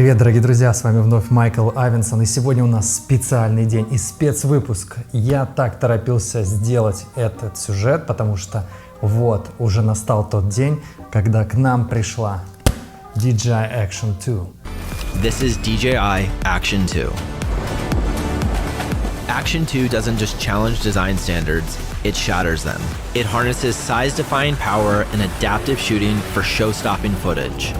Привет, дорогие друзья, с вами вновь Майкл Авинсон, и сегодня у нас специальный день и спецвыпуск. Я так торопился сделать этот сюжет, потому что вот уже настал тот день, когда к нам пришла DJI Action 2. This is DJI Action 2. Action 2 doesn't just challenge design standards, it shatters them. It harnesses size-defying power and adaptive shooting for show-stopping footage.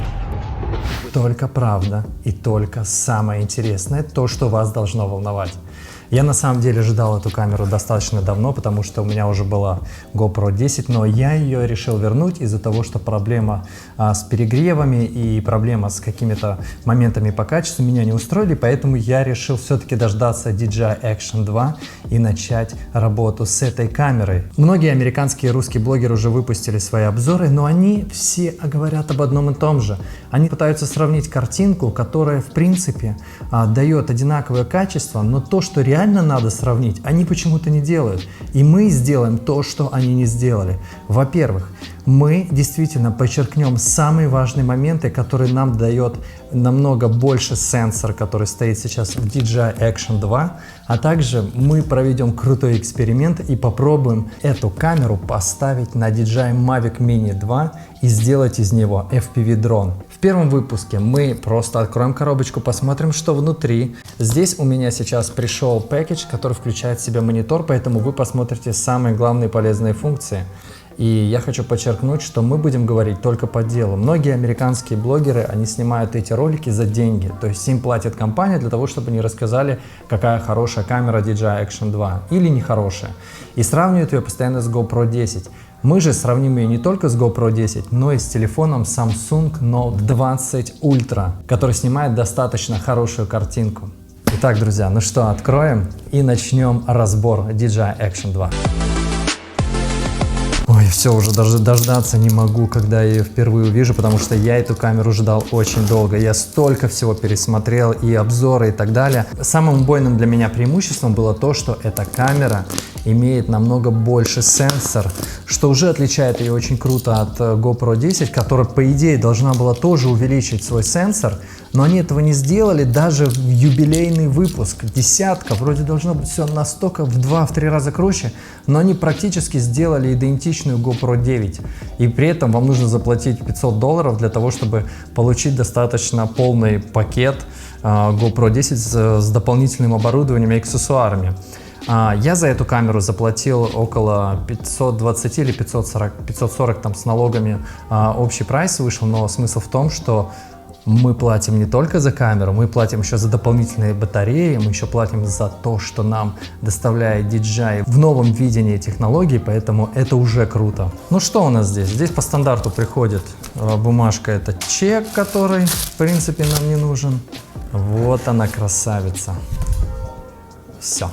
Только правда и только самое интересное, то, что вас должно волновать. Я на самом деле ждал эту камеру достаточно давно, потому что у меня уже была GoPro 10, но я ее решил вернуть из-за того, что проблема с перегревами и проблема с какими-то моментами по качеству меня не устроили, поэтому я решил все-таки дождаться DJI Action 2 и начать работу с этой камерой. Многие американские и русские блогеры уже выпустили свои обзоры, но они все говорят об одном и том же. Они пытаются сравнить картинку, которая в принципе дает одинаковое качество, но то, что реально надо сравнить, они почему-то не делают. И мы сделаем то, что они не сделали. Во-первых, мы действительно подчеркнем самые важные моменты, которые нам дает намного больше сенсор, который стоит сейчас в DJI Action 2, а также мы проведем крутой эксперимент и попробуем эту камеру поставить на DJI Mavic Mini 2 и сделать из него FPV-дрон. В первом выпуске мы просто откроем коробочку, посмотрим, что внутри. Здесь у меня сейчас пришел пакетч, который включает в себя монитор, поэтому вы посмотрите самые главные полезные функции. И я хочу подчеркнуть, что мы будем говорить только по делу. Многие американские блогеры, они снимают эти ролики за деньги. То есть им платит компания для того, чтобы они рассказали, какая хорошая камера DJI Action 2 или нехорошая. И сравнивают ее постоянно с GoPro 10. Мы же сравним ее не только с GoPro 10, но и с телефоном Samsung Note 20 Ultra, который снимает достаточно хорошую картинку. Итак, друзья, ну что, откроем и начнем разбор DJI Action 2. Ой, все, уже даже дождаться не могу, когда я ее впервые увижу, потому что я эту камеру ждал очень долго. Я столько всего пересмотрел, и обзоры, и так далее. Самым убойным для меня преимуществом было то, что эта камера имеет намного больше сенсор, что уже отличает ее очень круто от GoPro 10, которая, по идее, должна была тоже увеличить свой сенсор, но они этого не сделали даже в юбилейный выпуск. Десятка, вроде должно быть все настолько в 2-3 раза круче, но они практически сделали идентичную GoPro 9. И при этом вам нужно заплатить $500 для того, чтобы получить достаточно полный пакет GoPro 10 с дополнительным оборудованием и аксессуарами. Я за эту камеру заплатил около 520 или 540 там с налогами, общий прайс вышел, но смысл в том, что мы платим не только за камеру, мы платим еще за дополнительные батареи, мы еще платим за то, что нам доставляет DJI в новом видении технологий, поэтому это уже круто. Ну что у нас здесь? Здесь по стандарту приходит бумажка, это чек, который в принципе нам не нужен. Вот она, красавица. Все.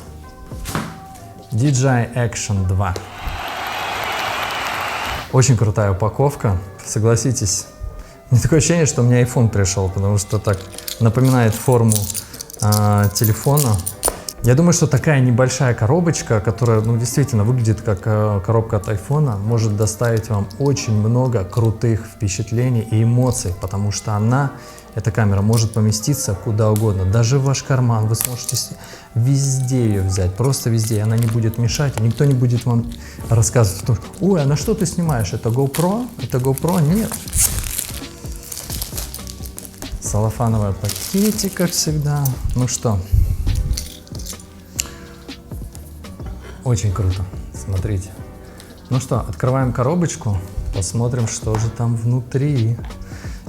DJI Action 2. Очень крутая упаковка, согласитесь. У меня такое ощущение, что у меня iPhone пришел, потому что так напоминает форму телефона. Я думаю, что такая небольшая коробочка, которая действительно выглядит как коробка от iPhone, может доставить вам очень много крутых впечатлений и эмоций, потому что эта камера может поместиться куда угодно, даже в ваш карман. Вы сможете везде ее взять, просто везде, и она не будет мешать, и никто не будет вам рассказывать, ой, а на что ты снимаешь, это GoPro? Это GoPro? Нет. Целлофановый пакетик, как всегда. Ну что, очень круто, смотрите. Ну что, открываем коробочку, посмотрим, что же там внутри.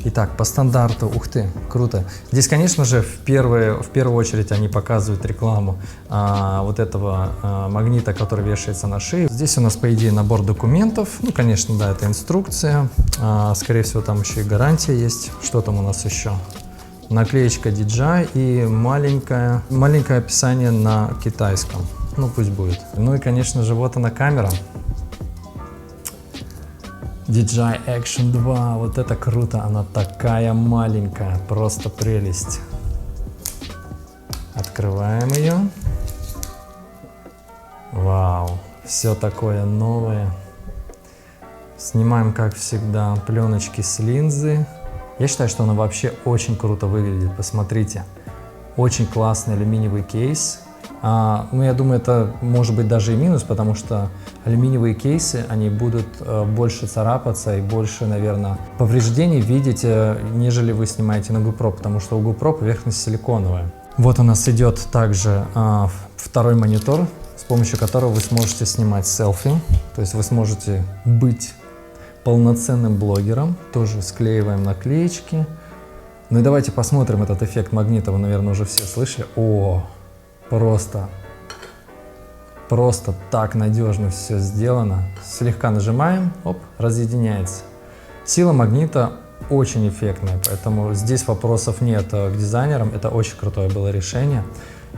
Итак, по стандарту, ух ты, круто. Здесь, конечно же, в первую очередь они показывают рекламу вот этого магнита, который вешается на шею. Здесь у нас, по идее, набор документов. Ну, конечно, да, это инструкция. Скорее всего, там еще и гарантия есть. Что там у нас еще? Наклеечка DJI и маленькое описание на китайском. Ну, пусть будет. Ну и, конечно же, вот она камера. DJI Action 2, вот это круто, она такая маленькая, просто прелесть. Открываем ее. Вау, все такое новое. Снимаем, как всегда, пленочки с линзы. Я считаю, что она вообще очень круто выглядит. Посмотрите, очень классный алюминиевый кейс. Ну, я думаю, это может быть даже и минус, потому что алюминиевые кейсы, они будут больше царапаться и больше, наверное, повреждений видеть, нежели вы снимаете на GoPro, потому что у GoPro поверхность силиконовая. Вот у нас идет также второй монитор, с помощью которого вы сможете снимать селфи, то есть вы сможете быть полноценным блогером. Тоже склеиваем наклеечки. Ну и давайте посмотрим этот эффект магнита, вы, наверное, уже все слышали. Просто так надежно все сделано. Слегка нажимаем, оп, разъединяется. Сила магнита очень эффектная, поэтому здесь вопросов нет к дизайнерам. Это очень крутое было решение.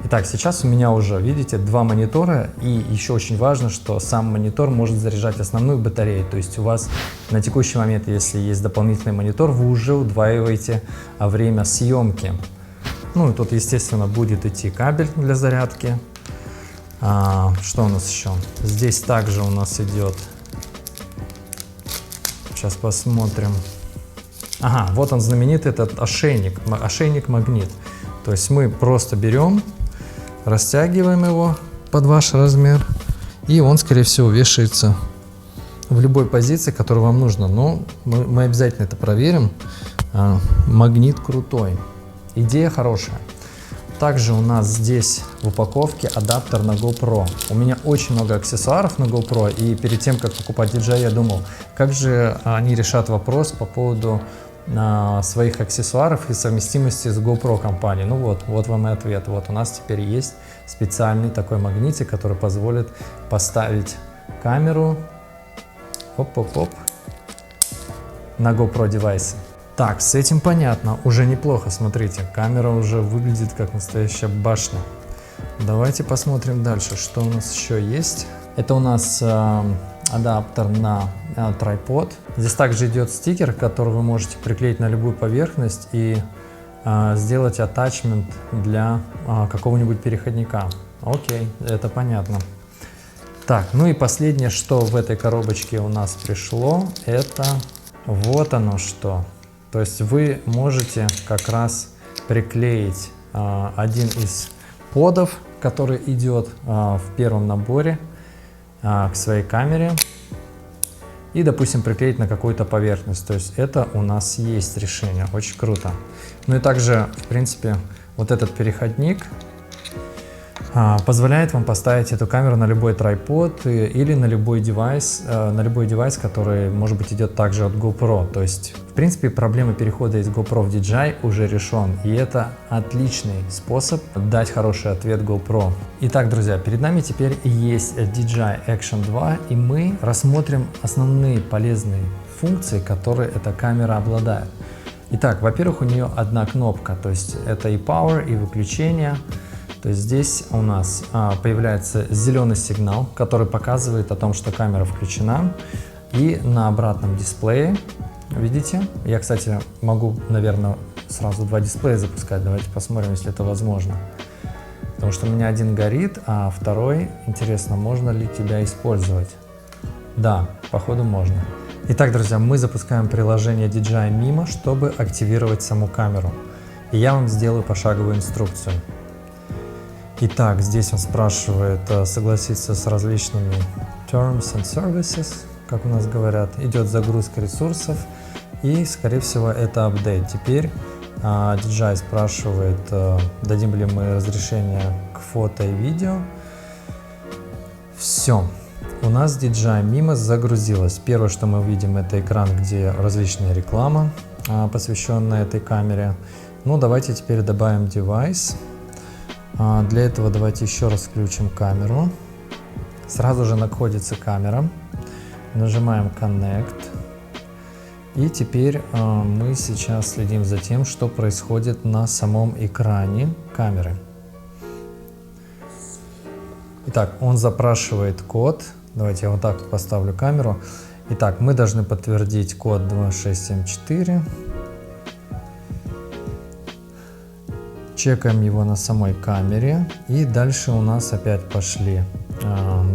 Итак, сейчас у меня уже, видите, два монитора, и еще очень важно, что сам монитор может заряжать основную батарею. То есть у вас на текущий момент, если есть дополнительный монитор, вы уже удваиваете время съемки. Ну и тут, естественно, будет идти кабель для зарядки. Что у нас еще? Здесь также у нас идет, сейчас посмотрим. Ага, вот он знаменитый этот ошейник-магнит. То есть мы просто берем, растягиваем его под ваш размер, и он, скорее всего, вешается в любой позиции, которая вам нужна. Но мы обязательно это проверим. Магнит крутой. Идея хорошая. Также у нас здесь в упаковке адаптер на GoPro. У меня очень много аксессуаров на GoPro, и перед тем, как покупать DJI, я думал, как же они решат вопрос по поводу своих аксессуаров и совместимости с GoPro компанией. Ну вот вам и ответ. Вот у нас теперь есть специальный такой магнитик, который позволит поставить камеру оп-оп-оп на GoPro девайсы. Так, с этим понятно, уже неплохо, смотрите, камера уже выглядит как настоящая башня. Давайте посмотрим дальше, что у нас еще есть. Это у нас адаптер на трайпод. Здесь также идет стикер, который вы можете приклеить на любую поверхность и сделать атачмент для какого-нибудь переходника. Окей, это понятно. Так, ну и последнее, что в этой коробочке у нас пришло, это вот оно что. То есть вы можете как раз приклеить один из подов, который идет в первом наборе, к своей камере и, допустим, приклеить на какую-то поверхность. То есть это у нас есть решение, очень круто. Ну и также, в принципе, вот этот переходник позволяет вам поставить эту камеру на любой трайпод или на любой девайс, который, может быть, идет также от GoPro. То есть, в принципе, проблема перехода из GoPro в DJI уже решен, и это отличный способ дать хороший ответ GoPro. Итак, друзья, перед нами теперь есть DJI Action 2, и мы рассмотрим основные полезные функции, которые эта камера обладает. Итак, во-первых, у нее одна кнопка, то есть это и Power, и выключение. То есть здесь у нас появляется зеленый сигнал, который показывает о том, что камера включена. И на обратном дисплее, видите, я, кстати, могу, наверное, сразу два дисплея запускать. Давайте посмотрим, если это возможно. Потому что у меня один горит, а второй, интересно, можно ли тебя использовать? Да, походу можно. Итак, друзья, мы запускаем приложение DJI Mimo, чтобы активировать саму камеру. И я вам сделаю пошаговую инструкцию. Итак, здесь он спрашивает согласиться с различными terms and services, как у нас говорят. Идет загрузка ресурсов и, скорее всего, это апдейт. Теперь DJI спрашивает, дадим ли мы разрешение к фото и видео. Все. У нас DJI Mimo загрузилась. Первое, что мы увидим, это экран, где различная реклама, посвященная этой камере. Ну, давайте теперь добавим девайс. Для этого давайте еще раз включим камеру. Сразу же находится камера. Нажимаем Connect. И теперь мы сейчас следим за тем, что происходит на самом экране камеры. Итак, он запрашивает код. Давайте я вот так вот поставлю камеру. Итак, мы должны подтвердить код 2674. Чекаем его на самой камере. И дальше у нас опять пошли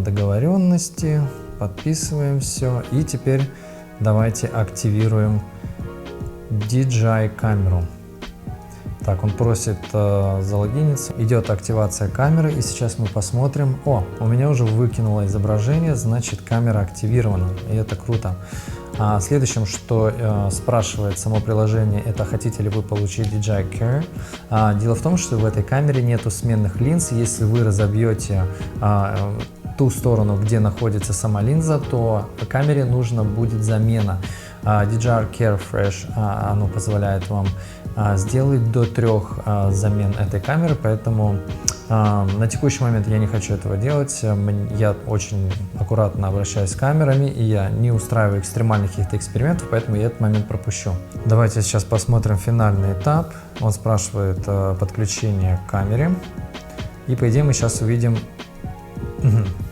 договоренности. Подписываем все. И теперь давайте активируем DJI камеру. Так, он просит залогиниться. Идет активация камеры, и сейчас мы посмотрим. О, у меня уже выкинуло изображение, значит камера активирована, и это круто. Следующим, что спрашивает само приложение, это хотите ли вы получить DJI Care. Дело в том, что в этой камере нету сменных линз. Если вы разобьете ту сторону, где находится сама линза, то камере нужно будет замена. DJI Care Fresh оно позволяет вам сделать до 3 замен этой камеры, поэтому на текущий момент я не хочу этого делать. Я очень аккуратно обращаюсь с камерами, и я не устраиваю экстремальных каких-то экспериментов, поэтому я этот момент пропущу. Давайте сейчас посмотрим финальный этап. Он спрашивает подключение к камере, и по идее мы сейчас увидим.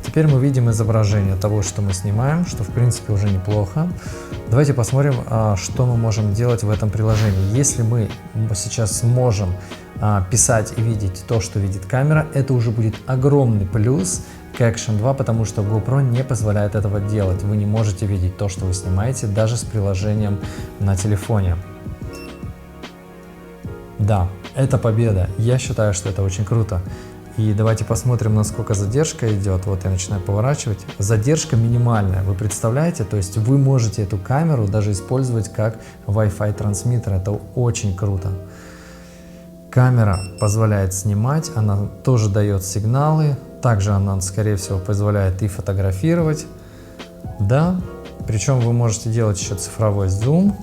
Теперь мы видим изображение того, что мы снимаем, что в принципе уже неплохо. Давайте посмотрим, что мы можем делать в этом приложении. Если мы сейчас сможем писать и видеть то, что видит камера, это уже будет огромный плюс к Action 2, потому что GoPro не позволяет этого делать. Вы не можете видеть то, что вы снимаете, даже с приложением на телефоне. Да, это победа. Я считаю, что это очень круто. И давайте посмотрим, насколько задержка идет. Вот я начинаю поворачивать. Задержка минимальная, вы представляете? То есть вы можете эту камеру даже использовать как Wi-Fi трансмиттер. Это очень круто. Камера позволяет снимать, она тоже дает сигналы. Также она, скорее всего, позволяет и фотографировать. Да, причем вы можете делать еще цифровой зум.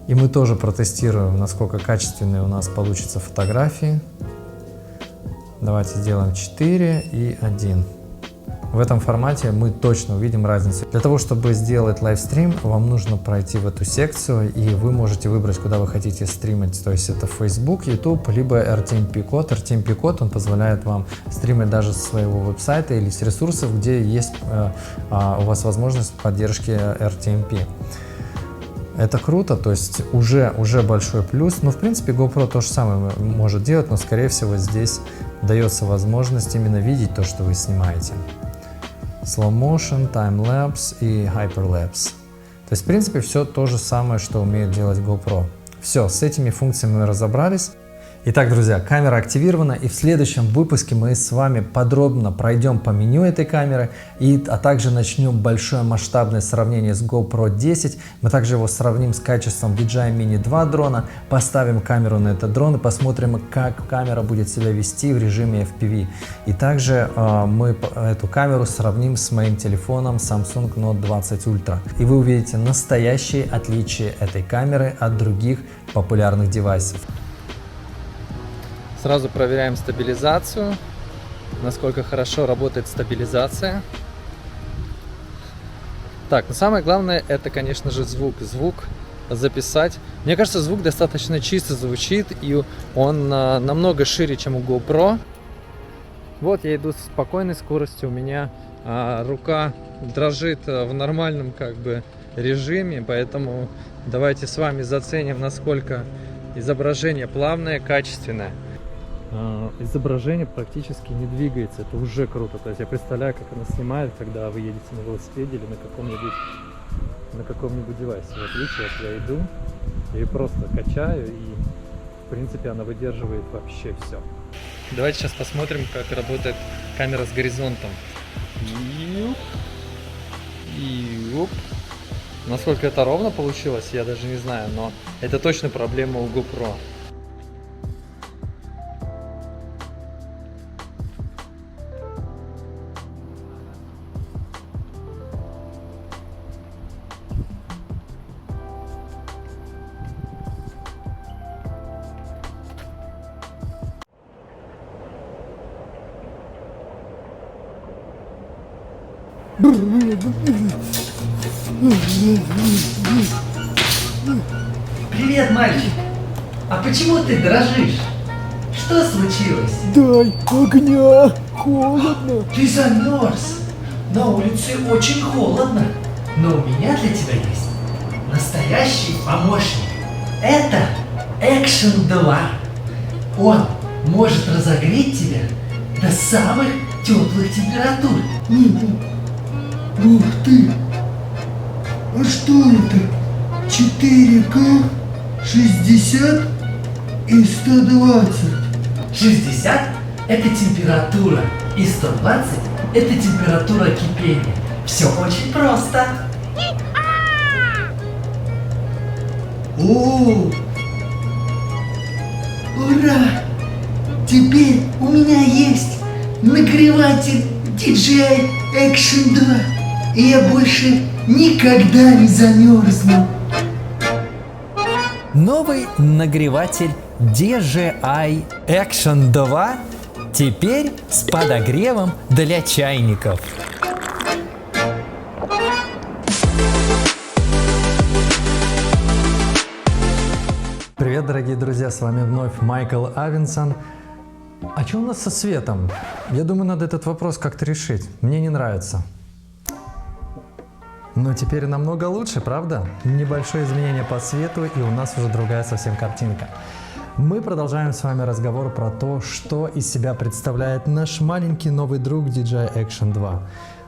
И мы тоже протестируем, насколько качественные у нас получатся фотографии. Давайте сделаем 4 и 1. В этом формате мы точно увидим разницу. Для того, чтобы сделать лайвстрим, вам нужно пройти в эту секцию, и вы можете выбрать, куда вы хотите стримить. То есть это Facebook, YouTube, либо RTMP-код. RTMP-код, он позволяет вам стримить даже со своего веб-сайта или с ресурсов, где есть у вас возможность поддержки RTMP. Это круто, то есть уже большой плюс. Но в принципе GoPro то же самое может делать, но скорее всего здесь дается возможность именно видеть то, что вы снимаете. Slow motion, time-lapse и hyperlapse. То есть в принципе все то же самое, что умеет делать GoPro. Все, с этими функциями мы разобрались. Итак, друзья, камера активирована, и в следующем выпуске мы с вами подробно пройдем по меню этой камеры, а также начнем большое масштабное сравнение с GoPro 10. Мы также его сравним с качеством DJI Mini 2 дрона, поставим камеру на этот дрон и посмотрим, как камера будет себя вести в режиме FPV. И также мы эту камеру сравним с моим телефоном Samsung Note 20 Ultra. И вы увидите настоящие отличия этой камеры от других популярных девайсов. Сразу проверяем стабилизацию, насколько хорошо работает стабилизация. Так, но самое главное это, конечно же, звук. Звук записать. Мне кажется, звук достаточно чисто звучит, и он намного шире, чем у GoPro. Вот я иду с спокойной скоростью, у меня рука дрожит в нормальном режиме, поэтому давайте с вами заценим, насколько изображение плавное, качественное. Изображение практически не двигается, это уже круто. То есть я представляю, как она снимает, когда вы едете на велосипеде или на каком-нибудь девайсе. Вот видите, вот я иду и просто качаю, и в принципе она выдерживает вообще все. Давайте сейчас посмотрим, как работает камера с горизонтом. Насколько это ровно получилось, я даже не знаю, но это точно проблема у GoPro. Привет, мальчик! А почему ты дрожишь? Что случилось? Дай огня! Холодно! Ты замерз! На улице очень холодно. Но у меня для тебя есть настоящий помощник. Это Action 2. Он может разогреть тебя до самых теплых температур. Ух ты! А что это? 4К? 60 и 120. 60 – это температура, и 120 – это температура кипения. Все очень просто. О! Ура! Теперь у меня есть нагреватель DJI Action 2, и я больше никогда не замерзну. Новый нагреватель DJI Action 2 теперь с подогревом для чайников. Привет, дорогие друзья, с вами вновь Майкл Авинсон. А что у нас со светом? Я думаю, надо этот вопрос как-то решить. Мне не нравится. Но теперь намного лучше, правда? Небольшое изменение по свету, и у нас уже другая совсем картинка. Мы продолжаем с вами разговор про то, что из себя представляет наш маленький новый друг DJI Action 2.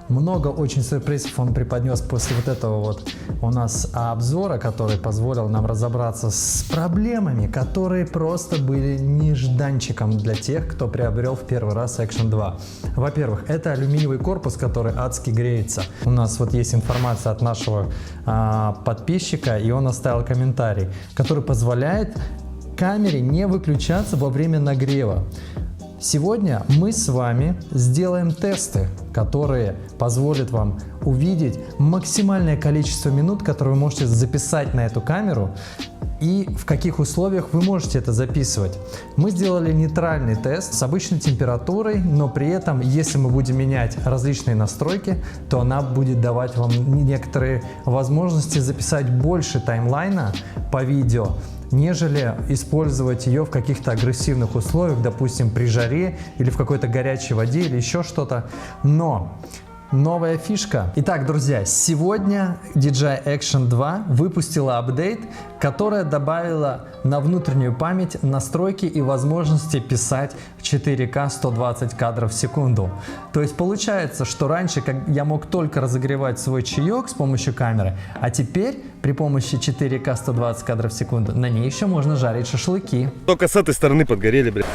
Много очень сюрпризов он преподнес после вот этого вот у нас обзора, который позволил нам разобраться с проблемами, которые просто были нежданчиком для тех, кто приобрел в первый раз Action 2. Во-первых, это алюминиевый корпус, который адски греется. У нас вот есть информация от нашего подписчика, и он оставил комментарий, который позволяет камере не выключаться во время нагрева. Сегодня мы с вами сделаем тесты, которые позволят вам увидеть максимальное количество минут, которые вы можете записать на эту камеру, и в каких условиях вы можете это записывать. Мы сделали нейтральный тест с обычной температурой, но при этом, если мы будем менять различные настройки, то она будет давать вам некоторые возможности записать больше таймлайна по видео, нежели использовать ее в каких-то агрессивных условиях, допустим, при жаре или в какой-то горячей воде или еще что-то. Но новая фишка. Итак, друзья, сегодня DJI Action 2 выпустила апдейт, которая добавила на внутреннюю память настройки и возможности писать в 4К 120 кадров в секунду. То есть получается, что раньше я мог только разогревать свой чаек с помощью камеры, а теперь при помощи 4К 120 кадров в секунду на ней еще можно жарить шашлыки. Только с этой стороны подгорели, блядь.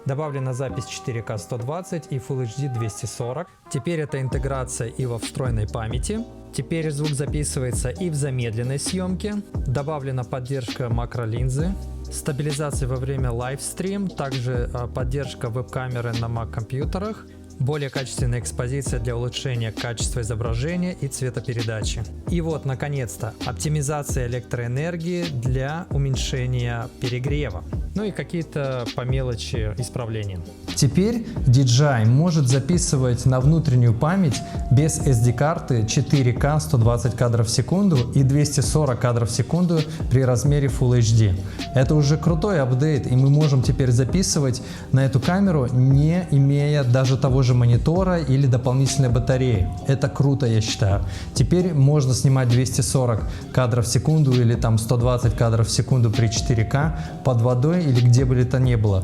Добавлена запись 4К 120 и Full HD 240. Теперь это интеграция и во встроенной памяти. Теперь звук записывается и в замедленной съемке. Добавлена поддержка макролинзы. Стабилизация во время лайвстрим. Также поддержка веб-камеры на Mac-компьютерах. Более качественная экспозиция для улучшения качества изображения и цветопередачи. И вот, наконец-то, оптимизация электроэнергии для уменьшения перегрева. Ну и какие-то по мелочи исправления. Теперь DJI может записывать на внутреннюю память без SD-карты 4К 120 кадров в секунду и 240 кадров в секунду при размере Full HD. Это уже крутой апдейт, и мы можем теперь записывать на эту камеру, не имея даже того же монитора или дополнительной батареи. Это круто, я считаю. Теперь можно снимать 240 кадров в секунду или там 120 кадров в секунду при 4К под водой или где бы это ни было.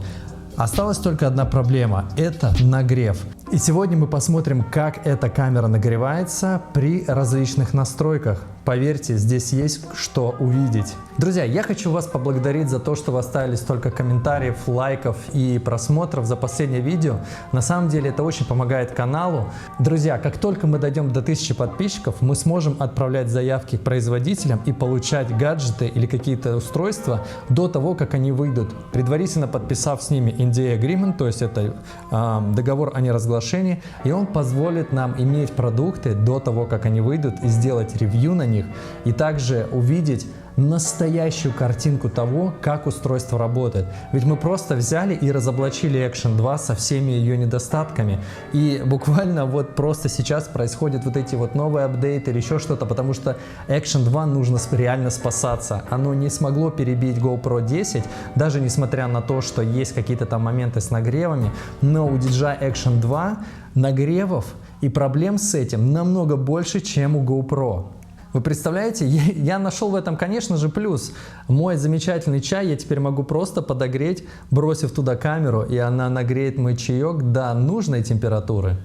Осталась только одна проблема – это нагрев. И сегодня мы посмотрим, как эта камера нагревается при различных настройках. Поверьте, здесь есть что увидеть. Друзья, я хочу вас поблагодарить за то, что вы оставили столько комментариев, лайков и просмотров за последнее видео. На самом деле это очень помогает каналу. Друзья, как только мы дойдем до 1000 подписчиков, мы сможем отправлять заявки к производителям и получать гаджеты или какие-то устройства до того, как они выйдут, предварительно подписав с ними NDA Agreement, то есть это договор о неразглашении, и он позволит нам иметь продукты до того, как они выйдут, и сделать ревью на них, и также увидеть настоящую картинку того, как устройство работает. Ведь мы просто взяли и разоблачили Action 2 со всеми ее недостатками. И буквально вот просто сейчас происходят вот эти вот новые апдейты или еще что-то, потому что Action 2 нужно реально спасаться. Оно не смогло перебить GoPro 10, даже несмотря на то, что есть какие-то там моменты с нагревами, но у DJI Action 2 нагревов и проблем с этим намного больше, чем у GoPro. Вы представляете, я нашел в этом, конечно же, плюс. Мой замечательный чай я теперь могу просто подогреть, бросив туда камеру, и она нагреет мой чаек до нужной температуры.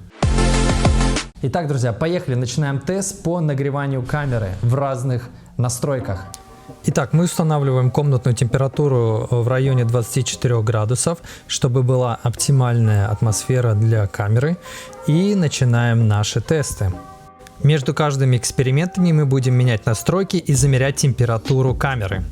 Итак, друзья, поехали, начинаем тест по нагреванию камеры в разных настройках. Итак, мы устанавливаем комнатную температуру в районе 24 градусов, чтобы была оптимальная атмосфера для камеры. И начинаем наши тесты. Между каждыми экспериментами мы будем менять настройки и замерять температуру камеры.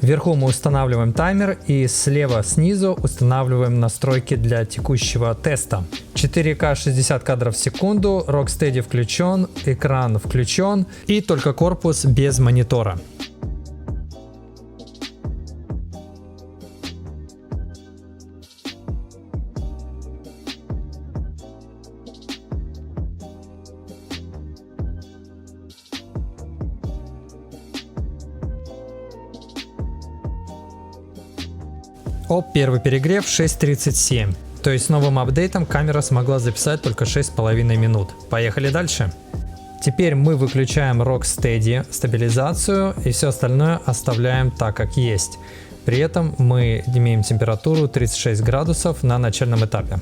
Вверху мы устанавливаем таймер и слева снизу устанавливаем настройки для текущего теста. 4К 60 кадров в секунду, Rocksteady включен, экран включен и только корпус без монитора. Первый перегрев 6:37. То есть с новым апдейтом камера смогла записать только 6,5 минут. Поехали дальше. Теперь мы выключаем Rocksteady стабилизацию и все остальное оставляем так, как есть. При этом мы имеем температуру 36 градусов на начальном этапе.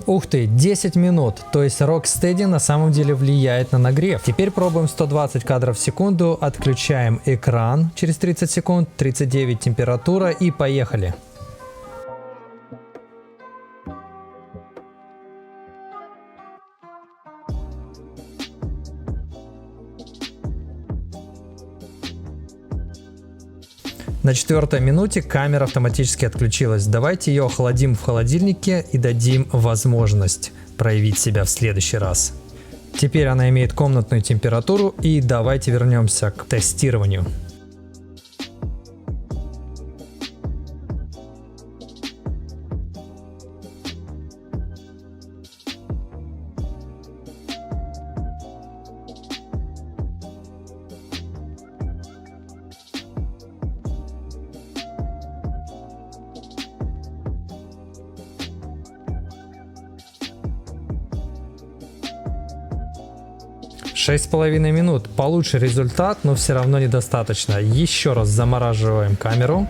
Ух ты, 10 минут, то есть Rocksteady на самом деле влияет на нагрев. Теперь пробуем 120 кадров в секунду, отключаем экран через 30 секунд, 39 температура и поехали. На 4-й минуте камера автоматически отключилась. Давайте ее охладим в холодильнике и дадим возможность проявить себя в следующий раз. Теперь она имеет комнатную температуру и давайте вернемся к тестированию. Шесть с половиной минут. Получше результат, но все равно недостаточно. Еще раз замораживаем камеру.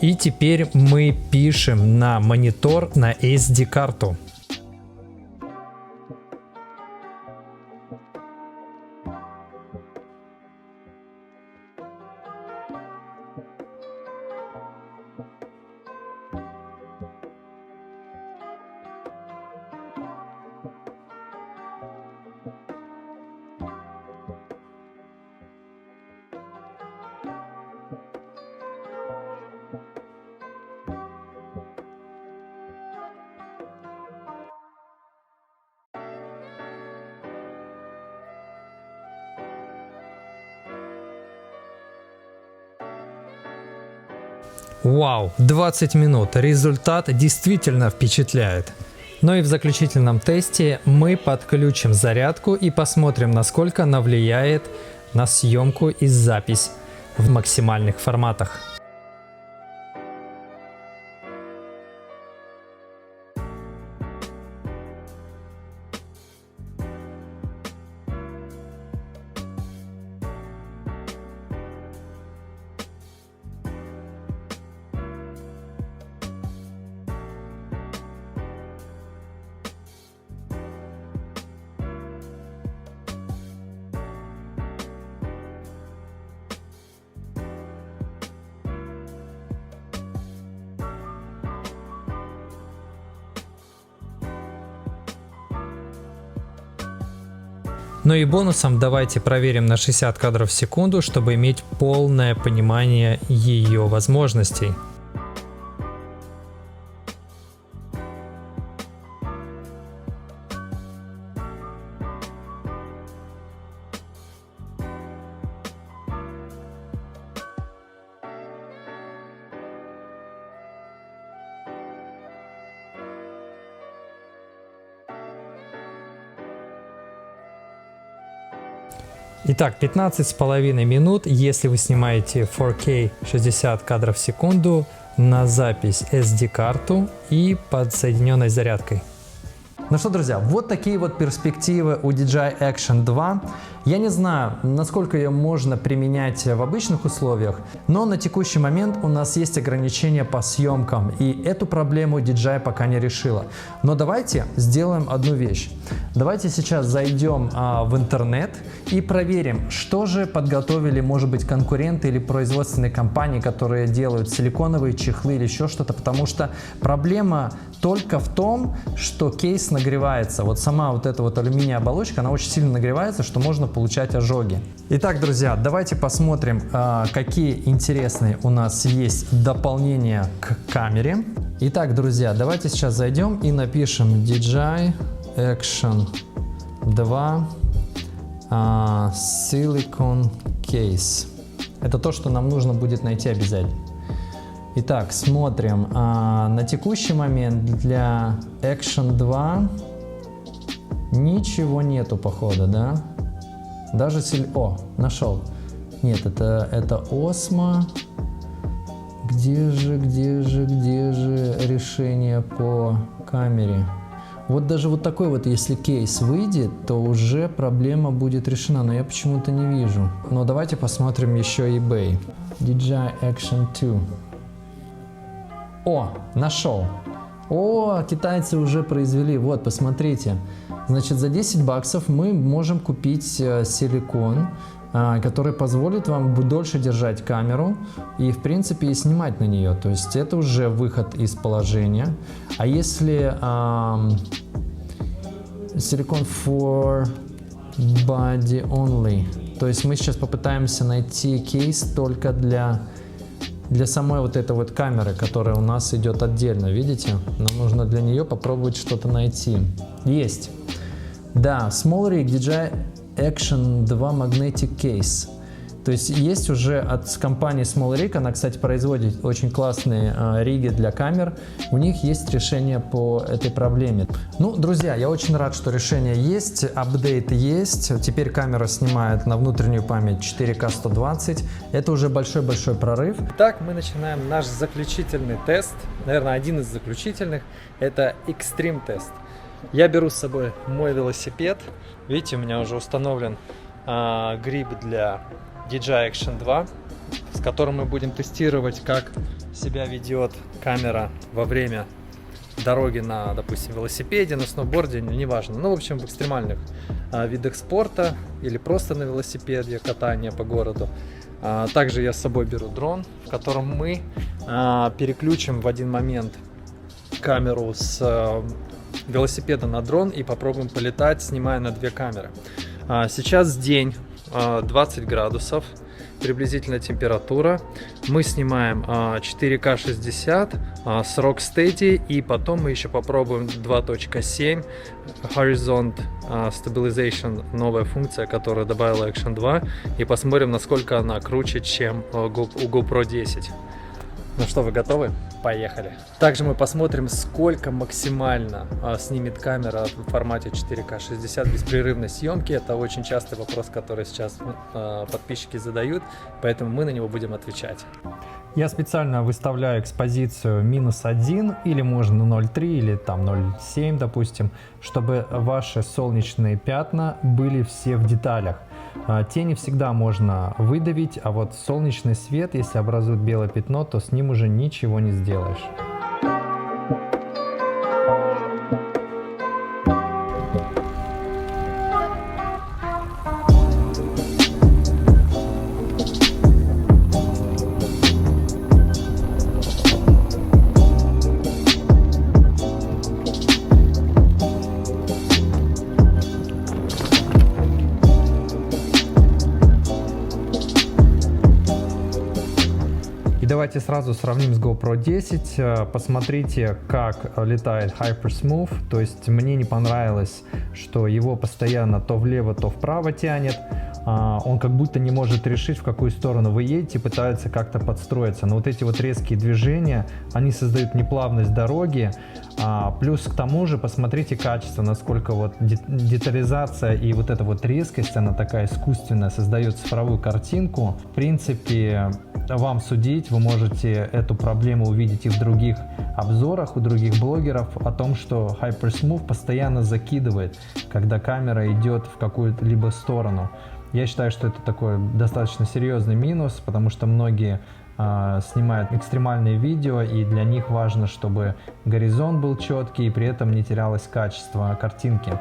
И теперь мы пишем на монитор на SD-карту. Вау, 20 минут. Результат действительно впечатляет. Ну и в заключительном тесте мы подключим зарядку и посмотрим, насколько она влияет на съемку и запись в максимальных форматах. Ну и бонусом давайте проверим на 60 кадров в секунду, чтобы иметь полное понимание ее возможностей. Итак, 15,5 минут, если вы снимаете 4K 60 кадров в секунду на запись SD-карту и подсоединенной зарядкой. Ну что, друзья, вот такие вот перспективы у DJI Action 2. Я не знаю, насколько ее можно применять в обычных условиях, но на текущий момент у нас есть ограничения по съемкам, и эту проблему DJI пока не решила. Но давайте сделаем одну вещь. Давайте сейчас зайдем в интернет и проверим, что же подготовили, может быть, конкуренты или производственные компании, которые делают силиконовые чехлы или еще что-то, потому что проблема только в том, что кейс нагревается. Вот сама вот эта вот алюминиевая оболочка, она очень сильно нагревается, что можно получать ожоги. Итак, друзья, давайте посмотрим, какие интересные у нас есть дополнения к камере. Итак, друзья, давайте сейчас зайдем и напишем DJI Action 2 Silicon Case. Это то, что нам нужно будет найти обязательно. Итак, смотрим. На текущий момент для Action 2 ничего нету, походу, да? Даже О, нашел. Нет, это Osmo. Где же решение по камере? Вот даже вот такой вот, если кейс выйдет, то уже проблема будет решена, но я почему-то не вижу. Но давайте посмотрим еще eBay. DJI Action 2. О, нашел. О, китайцы уже произвели. Вот, посмотрите. Значит, за 10 баксов мы можем купить силикон, который позволит вам дольше держать камеру и, в принципе, и снимать на нее. То есть это уже выход из положения. А если силикон for body only, то есть мы сейчас попытаемся найти кейс только для самой вот этой вот камеры, которая у нас идет отдельно, видите? Нам нужно для нее попробовать что-то найти. Есть. Да, Small Rig DJI Action 2 Magnetic Case. То есть есть уже от компании Small Rig, она, кстати, производит очень классные риги для камер. У них есть решение по этой проблеме. Ну, друзья, я очень рад, что решение есть, апдейт есть. Теперь камера снимает на внутреннюю память 4К 120. Это уже большой-большой прорыв. Итак, мы начинаем наш заключительный тест. Наверное, один из заключительных. Это Extreme тест. Я беру с собой мой велосипед. Видите, у меня уже установлен гриб для DJI Action 2, с которым мы будем тестировать, как себя ведет камера во время дороги на, допустим, велосипеде, на сноуборде, неважно. Ну, в общем, в экстремальных видах спорта или просто на велосипеде, катание по городу. Также я с собой беру дрон, в котором мы переключим в один момент камеру с велосипеда на дрон и попробуем полетать, снимая на две камеры. Сейчас день, 20 градусов, приблизительно температура. Мы снимаем 4К 60 с Rocksteady, и потом мы еще попробуем 2.7 Horizon Stabilization, новая функция, которую добавила Action 2, и посмотрим, насколько она круче, чем у GoPro 10. Ну что, вы готовы? Поехали! Также мы посмотрим, сколько максимально снимет камера в формате 4К 60 беспрерывной съемки. Это очень частый вопрос, который сейчас подписчики задают, поэтому мы на него будем отвечать. Я специально выставляю экспозицию -1 или можно 0,3 или там 0,7, допустим, чтобы ваши солнечные пятна были все в деталях. Тени всегда можно выдавить, а вот солнечный свет, если образует белое пятно, то с ним уже ничего не сделаешь. Давайте сразу сравним с GoPro 10. Посмотрите, как летает HyperSmooth. То есть мне не понравилось, что его постоянно то влево, то вправо тянет. он как будто не может решить, в какую сторону вы едете, пытается как-то подстроиться. Но вот эти вот резкие движения, они создают неплавность дороги. Плюс к тому же посмотрите качество, насколько вот детализация и вот эта вот резкость, она такая искусственная, создает цифровую картинку. В принципе, вам судить, вы можете эту проблему увидеть и в других обзорах, у других блогеров о том, что HyperSmooth постоянно закидывает, когда камера идет в какую-либо сторону. Я считаю, что это такой достаточно серьезный минус, потому что многие снимают экстремальные видео, и для них важно, чтобы горизонт был четкий и при этом не терялось качество картинки.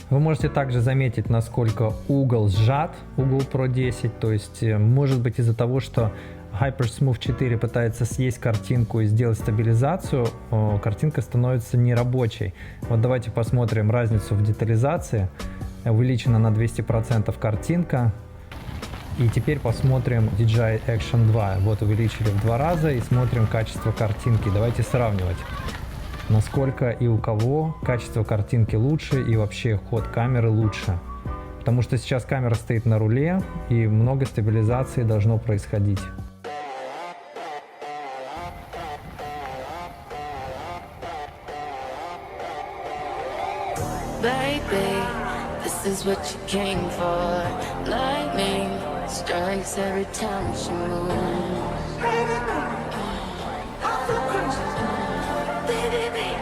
Вы можете также заметить, насколько угол сжат у GoPro 10, то есть может быть из-за того, что HyperSmooth 4 пытается съесть картинку и сделать стабилизацию, картинка становится нерабочей. Вот давайте посмотрим разницу в детализации. Увеличена на 200% картинка. И теперь посмотрим DJI Action 2. Вот увеличили в 2 раза и смотрим качество картинки. Давайте сравнивать, насколько и у кого качество картинки лучше и вообще ход камеры лучше. Потому что сейчас камера стоит на руле и много стабилизации должно происходить. Baby, this is what you came for. Lightning strikes every time she moves. Baby,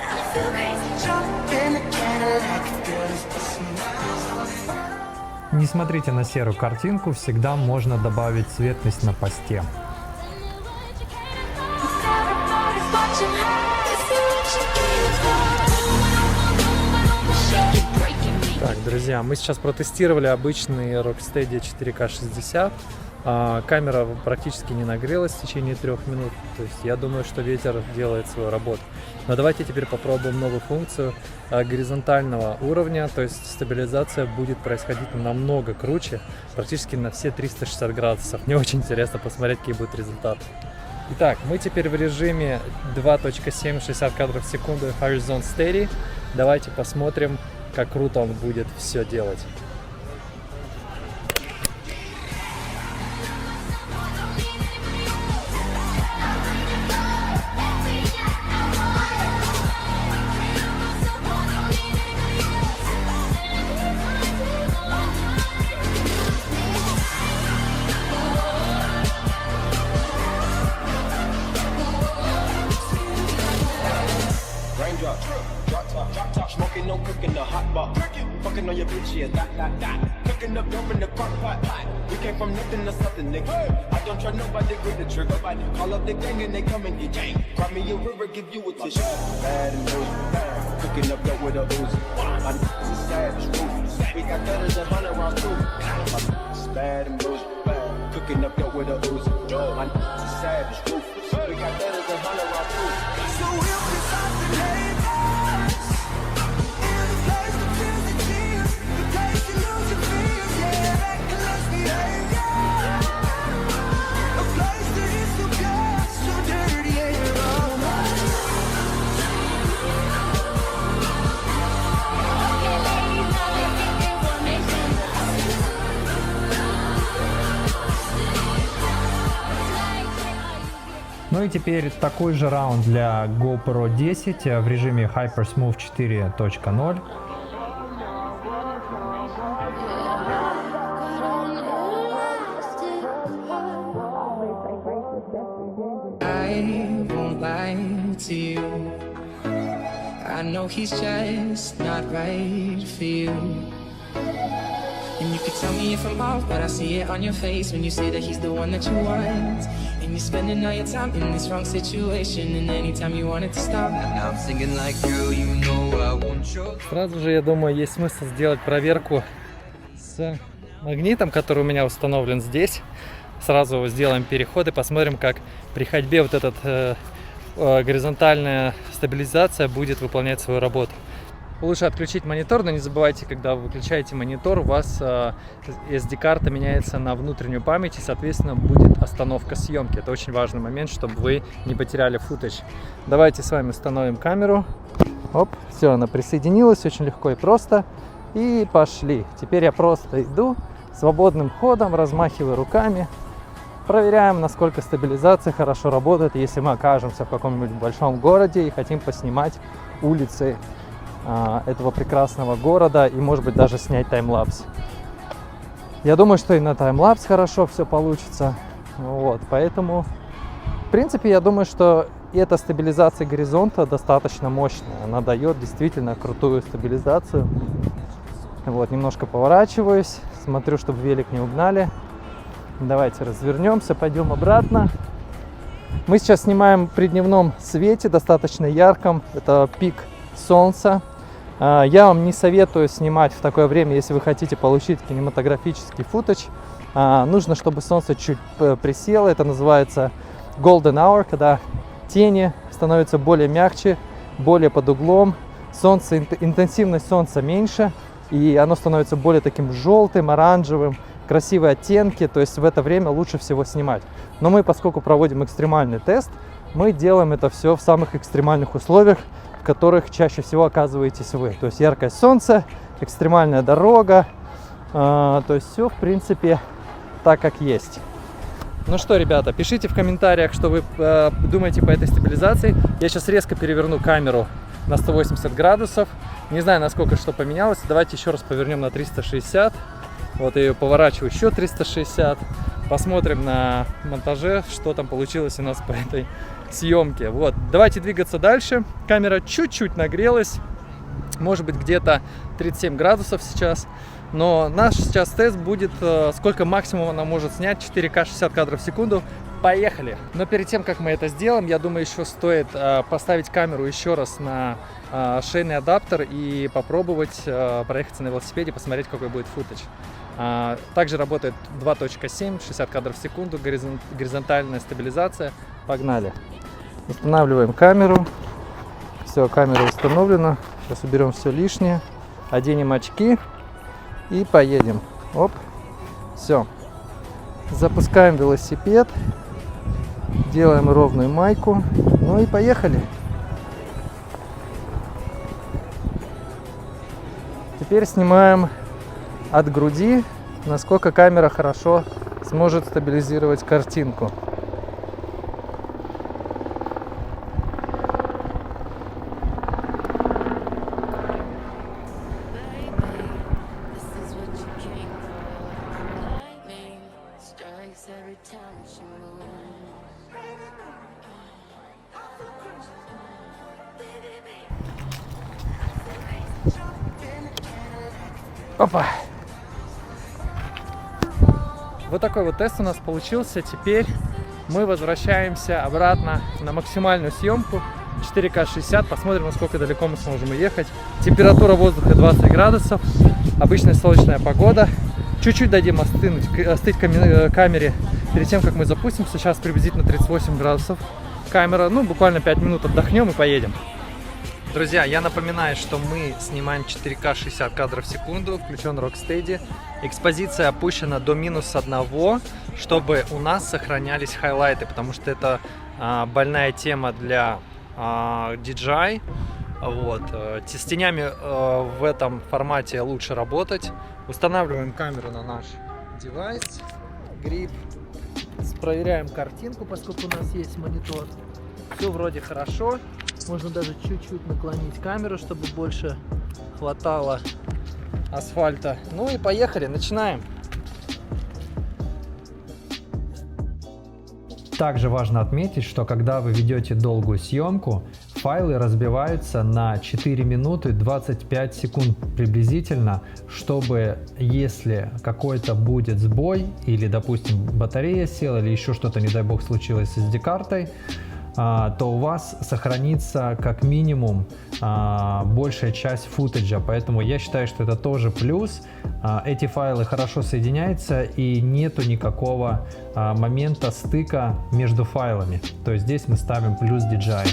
I feel crazy. Jump in a Cadillac, girl, it's just Не смотрите на серую картинку, всегда можно добавить цветность на посте. Так, друзья, мы сейчас протестировали обычный Rocksteady 4K 60. Камера практически не нагрелась в течение 3 минут. То есть я думаю, что ветер делает свою работу. Но давайте теперь попробуем новую функцию горизонтального уровня. То есть стабилизация будет происходить намного круче, практически на все 360 градусов. Мне очень интересно посмотреть, какие будут результаты. Итак, мы теперь в режиме 2.7 60 кадров в секунду Horizon Steady. Давайте посмотрим, как круто он будет все делать. Raindrop, drop top, smoking, no cooking, the hot box. Fucking on your bitch, yeah, that. Cooking up dope in the crock pot. We came from nothing to something, nigga. I don't trust nobody with the trigger. Call up the gang and they come and get gang. Cry me a river, give you a tissue. Bad and loose, cooking up dope with a Uzi. My niggas is savage, ruthless. We got gutters and 100 rounds too. My niggas is bad and loose, cooking up dope with a Uzi. My niggas is savage, ruthless. We got gutters and 100 rounds too. So we'll decide the neighbors. In the place to feel the tears, the place to lose your fears, yeah, reckless behavior. A place that is so pure, so dirty, yeah. Ну и теперь такой же раунд для GoPro 10 в режиме HyperSmooth 4.0. I won't lie to you. I know he's just not right for you. And you could tell me if I'm off, but I see it on your face when you say that he's the one that you want. And you're spending all your time in this wrong situation, and anytime you want it to stop, now I'm singing like, girl, you know I want your... Сразу же, я думаю, есть смысл сделать проверку с магнитом, который у меня установлен здесь. Сразу сделаем переход и посмотрим, как при ходьбе вот эта горизонтальная стабилизация будет выполнять свою работу. Лучше отключить монитор, но не забывайте, когда вы выключаете монитор, у вас SD-карта меняется на внутреннюю память, и, соответственно, будет остановка съемки. Это очень важный момент, чтобы вы не потеряли футаж. Давайте с вами установим камеру. Оп, все, она присоединилась, очень легко и просто. И пошли. Теперь я просто иду свободным ходом, размахиваю руками. Проверяем, насколько стабилизация хорошо работает, если мы окажемся в каком-нибудь большом городе и хотим поснимать улицы этого прекрасного города и, может быть, даже снять таймлапс. Я думаю, что и на таймлапс хорошо все получится. Вот, поэтому, в принципе, я думаю, что эта стабилизация горизонта достаточно мощная. Она дает действительно крутую стабилизацию. Вот, немножко поворачиваюсь, смотрю, чтобы велик не угнали. Давайте развернемся, пойдем обратно. Мы сейчас снимаем при дневном свете, достаточно ярком. Это пик солнца. Я вам не советую снимать в такое время, если вы хотите получить кинематографический футаж. Нужно, чтобы солнце чуть присело. Это называется golden hour, когда тени становятся более мягче, более под углом. Интенсивность солнца меньше, и оно становится более таким желтым, оранжевым. Красивые оттенки, то есть в это время лучше всего снимать. Но мы, поскольку проводим экстремальный тест, мы делаем это все в самых экстремальных условиях, в которых чаще всего оказываетесь вы. То есть яркое солнце, экстремальная дорога, то есть все, в принципе, так, как есть. Ну что, ребята, пишите в комментариях, что вы думаете по этой стабилизации. Я сейчас резко переверну камеру на 180 градусов. Не знаю, насколько что поменялось. Давайте еще раз повернем на 360. Вот я ее поворачиваю еще 360. Посмотрим на монтаже, что там получилось у нас по этой съемке. Вот, давайте двигаться дальше. Камера чуть-чуть нагрелась. Может быть, где-то 37 градусов сейчас. Но наш сейчас тест будет, сколько максимум она может снять. 4К 60 кадров в секунду. Поехали! Но перед тем, как мы это сделаем, я думаю, еще стоит поставить камеру еще раз на шейный адаптер и попробовать проехаться на велосипеде, посмотреть, какой будет футаж. Также работает 2.7, 60 кадров в секунду, горизонтальная стабилизация. Погнали! Устанавливаем камеру. Все, камера установлена. Сейчас уберем все лишнее. Оденем очки и поедем. Оп. Все. Запускаем велосипед. Делаем ровную майку. Ну и поехали. Теперь снимаем от груди, насколько камера хорошо сможет стабилизировать картинку. Опа! Вот такой вот тест у нас получился. Теперь мы возвращаемся обратно на максимальную съемку 4К 60. Посмотрим, насколько далеко мы сможем уехать. Температура воздуха 20 градусов. Обычная солнечная погода. Чуть-чуть дадим остыть камере перед тем, как мы запустимся. Сейчас приблизительно 38 градусов камера. Ну, буквально 5 минут отдохнем и поедем. Друзья, я напоминаю, что мы снимаем 4К 60 кадров в секунду, включен Rocksteady. Экспозиция опущена до -1, чтобы у нас сохранялись хайлайты, потому что это больная тема для DJI. Вот. С тенями в этом формате лучше работать. Устанавливаем камеру на наш девайс, грипп. Проверяем картинку, поскольку у нас есть монитор. Все вроде хорошо. Можно даже чуть-чуть наклонить камеру, чтобы больше хватало асфальта. Ну и поехали, начинаем. Также важно отметить, что когда вы ведете долгую съемку, файлы разбиваются на 4 минуты 25 секунд приблизительно, чтобы если какой-то будет сбой или, допустим, батарея села или еще что-то, не дай бог, случилось с SD-картой, то у вас сохранится как минимум большая часть футажа. Поэтому я считаю, что это тоже плюс. Эти файлы хорошо соединяются и нету никакого момента стыка между файлами. То есть здесь мы ставим плюс DJI.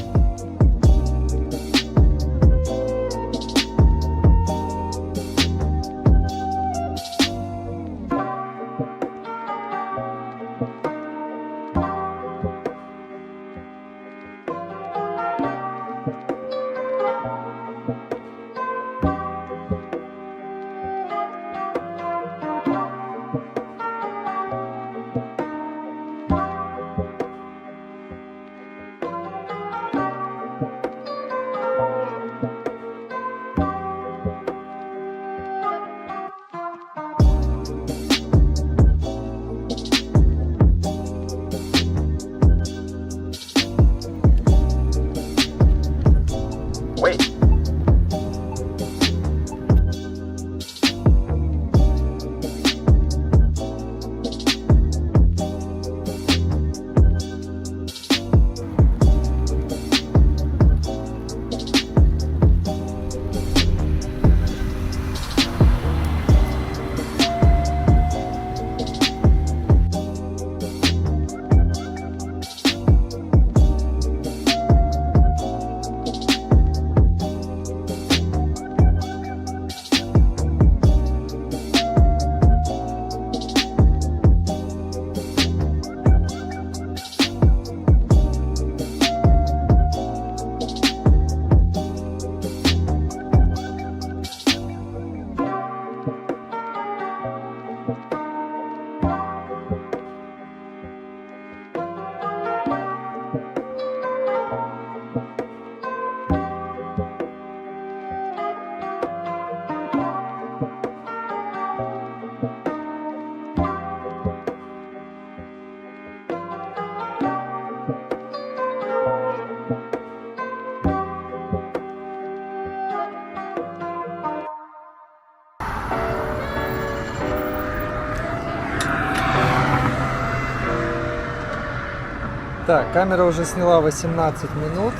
Так, камера уже сняла 18 минут.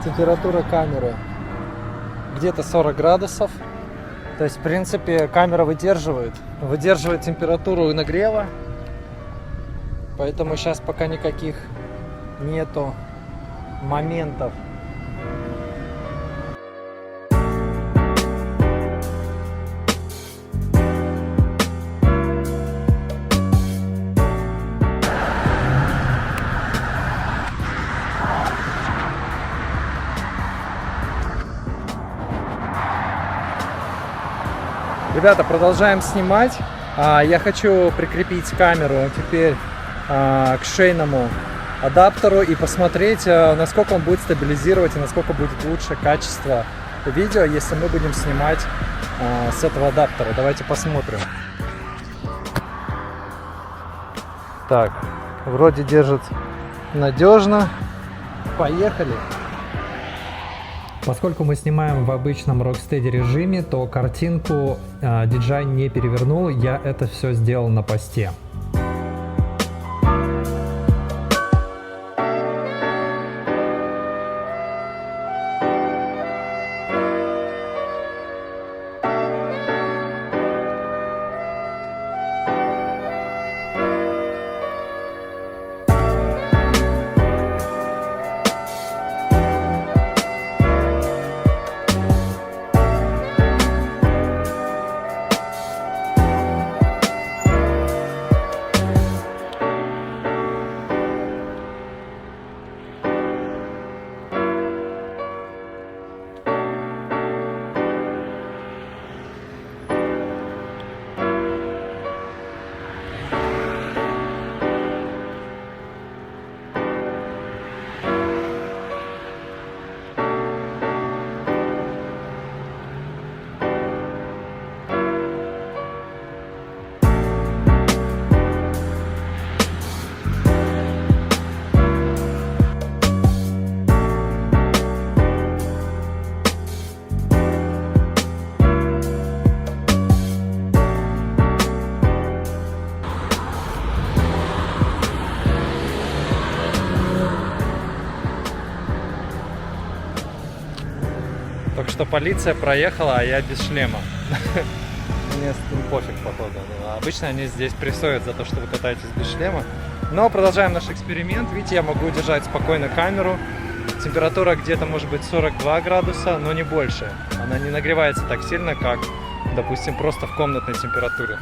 Температура камеры где-то 40 градусов. То есть, в принципе, камера выдерживает температуру нагрева. Поэтому сейчас пока никаких нету моментов. Ребята, продолжаем снимать. Я хочу прикрепить камеру теперь к шейному адаптеру и посмотреть, насколько он будет стабилизировать и насколько будет лучше качество видео, если мы будем снимать с этого адаптера. Давайте посмотрим. Так, вроде держит надежно. Поехали. Поскольку мы снимаем в обычном Rocksteady режиме, то картинку DJI не перевернул, я это все сделал на посте. Только что полиция проехала, а я без шлема. Мне пофиг, походу. Обычно они здесь прессуют за то, что вы катаетесь без шлема. Но продолжаем наш эксперимент. Видите, я могу держать спокойно камеру. Температура где-то может быть 42 градуса, но не больше. Она не нагревается так сильно, как, допустим, просто в комнатной температуре.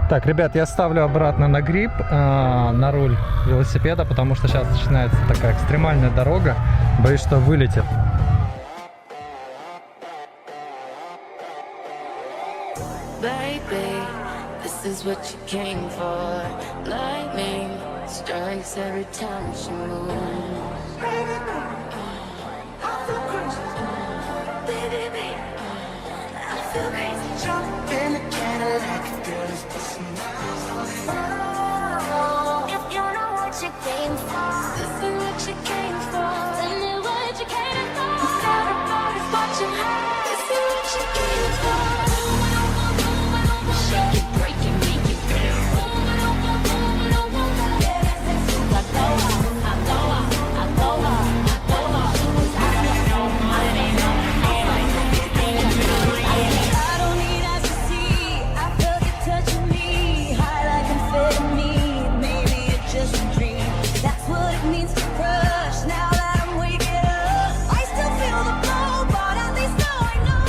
Так, ребят, я ставлю обратно на грипп, на руль велосипеда, потому что сейчас начинается такая экстремальная дорога. Боюсь, что вылетит. Baby, this is what you came for. Lightning strikes every time she moves. Baby, I feel crazy. Jump in the Cadillac, girl, is this if you know what you came for, this is what you came for. Tell me what you came for. Everybody's watching her. This is what you came for. Shake it, break it, make it bounce. I go I don't need eyes to see. I felt you touching me, high like amphetamine. Maybe it's just a dream. That's what it means to crush. Now that I'm waking up, I still feel the blow, but at least now I know.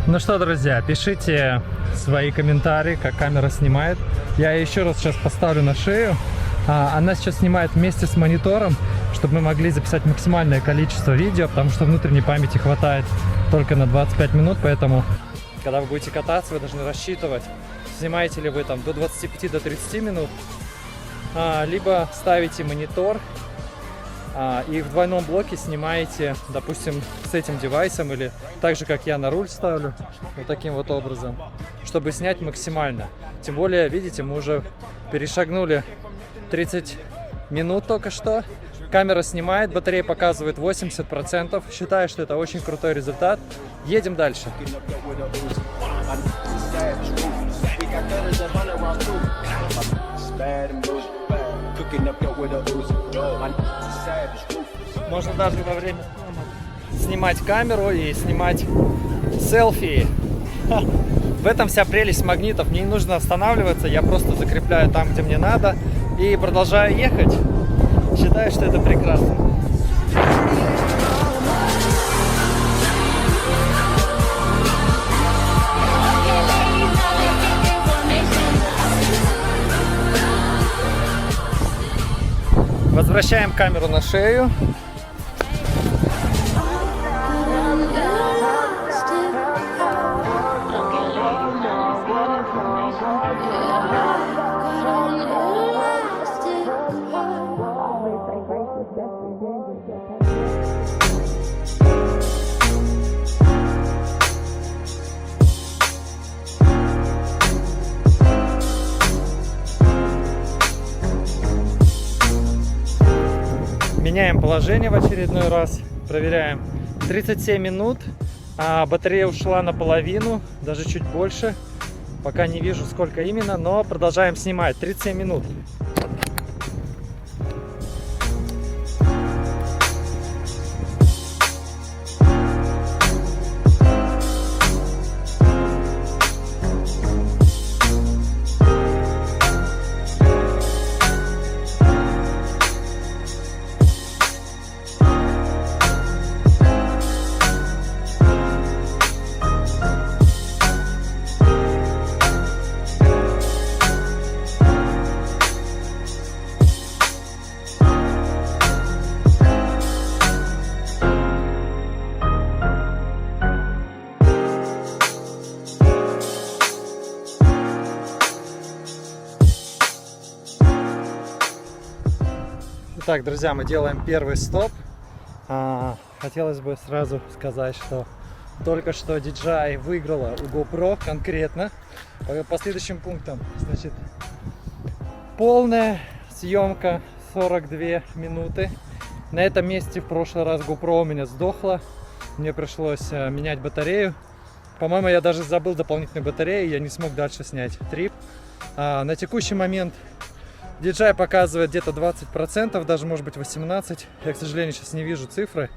Ну что, друзья, пишите свои комментарии, как камера снимает. Я еще раз сейчас поставлю на шею. Она сейчас снимает вместе с монитором, чтобы мы могли записать максимальное количество видео, потому что внутренней памяти хватает только на 25 минут, поэтому, когда вы будете кататься, вы должны рассчитывать, снимаете ли вы там до 25 до 30 минут, либо ставите монитор и в двойном блоке снимаете, допустим, с этим девайсом, или так же, как я на руль ставлю, вот таким вот образом, чтобы снять максимально. Тем более, видите, мы уже перешагнули 30 минут только что. Камера снимает, батарея показывает 80%. Считаю, что это очень крутой результат. Едем дальше. Можно даже во время снимать камеру и снимать селфи. В этом вся прелесть магнитов. Мне не нужно останавливаться, я просто закрепляю там, где мне надо, и продолжаю ехать. Считаю, что это прекрасно. Возвращаем камеру на шею. Меняем положение в очередной раз, проверяем. 37 минут, а батарея ушла наполовину, даже чуть больше. Пока не вижу, сколько именно, но продолжаем снимать. 37 минут. Итак, друзья, мы делаем первый стоп. Хотелось бы сразу сказать, что только что DJI выиграла у GoPro конкретно. По следующим пунктам, значит, полная съемка 42 минуты. На этом месте в прошлый раз GoPro у меня сдохла. Мне пришлось менять батарею. По-моему, я даже забыл дополнительную батарею, я не смог дальше снять трип. На текущий момент DJI показывает где-то 20%, даже может быть 18%. Я, к сожалению, сейчас не вижу цифры.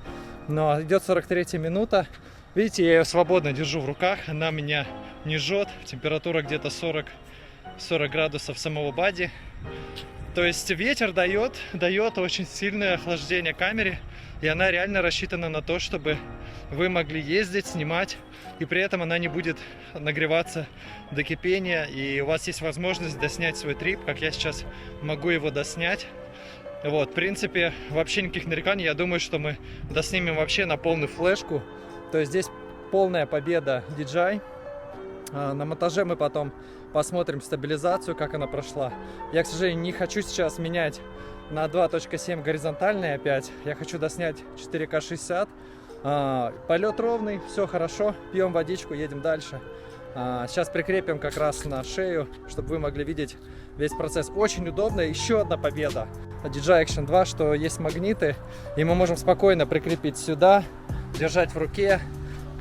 Но идет 43 минута. Видите, я ее свободно держу в руках, она меня не жжет. Температура где-то 40 градусов самого бади. То есть ветер дает очень сильное охлаждение камере. И она реально рассчитана на то, чтобы вы могли ездить, снимать. И при этом она не будет нагреваться до кипения. И у вас есть возможность доснять свой трип, как я сейчас могу его доснять. Вот, в принципе, вообще никаких нареканий. Я думаю, что мы доснимем вообще на полную флешку. То есть здесь полная победа DJI. На монтаже мы потом посмотрим стабилизацию, как она прошла. Я, к сожалению, не хочу сейчас менять на 2.7 горизонтальный опять. Я хочу доснять 4К 60. Полет ровный, все хорошо. Пьем водичку, едем дальше. Сейчас прикрепим как раз на шею, чтобы вы могли видеть весь процесс. Очень удобно. Еще одна победа DJI Action 2, что есть магниты, и мы можем спокойно прикрепить сюда, держать в руке,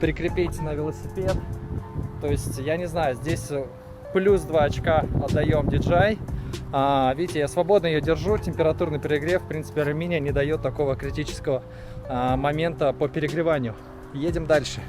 прикрепить на велосипед. То есть, я не знаю, здесь плюс 2 очка отдаем DJI. Видите, я свободно ее держу. Температурный перегрев, в принципе, алюминия не дает такого критического момента по перегреванию. Едем дальше.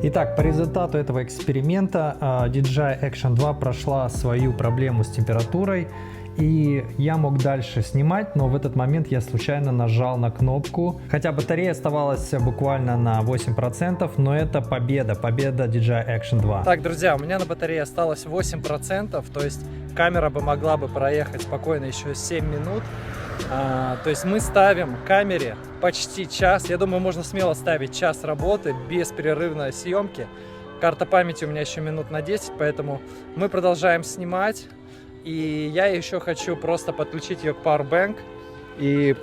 Итак, по результату этого эксперимента DJI Action 2 прошла свою проблему с температурой, и я мог дальше снимать, но в этот момент я случайно нажал на кнопку. Хотя батарея оставалась буквально на 8%, но это победа DJI Action 2. Так, друзья, у меня на батарее осталось 8%, то есть камера могла бы проехать спокойно еще 7 минут. То есть мы ставим камере почти час. Я думаю, можно смело ставить час работы без перерывной съемки. Карта памяти у меня еще минут на 10, поэтому мы продолжаем снимать. И я еще хочу просто подключить ее к Powerbank и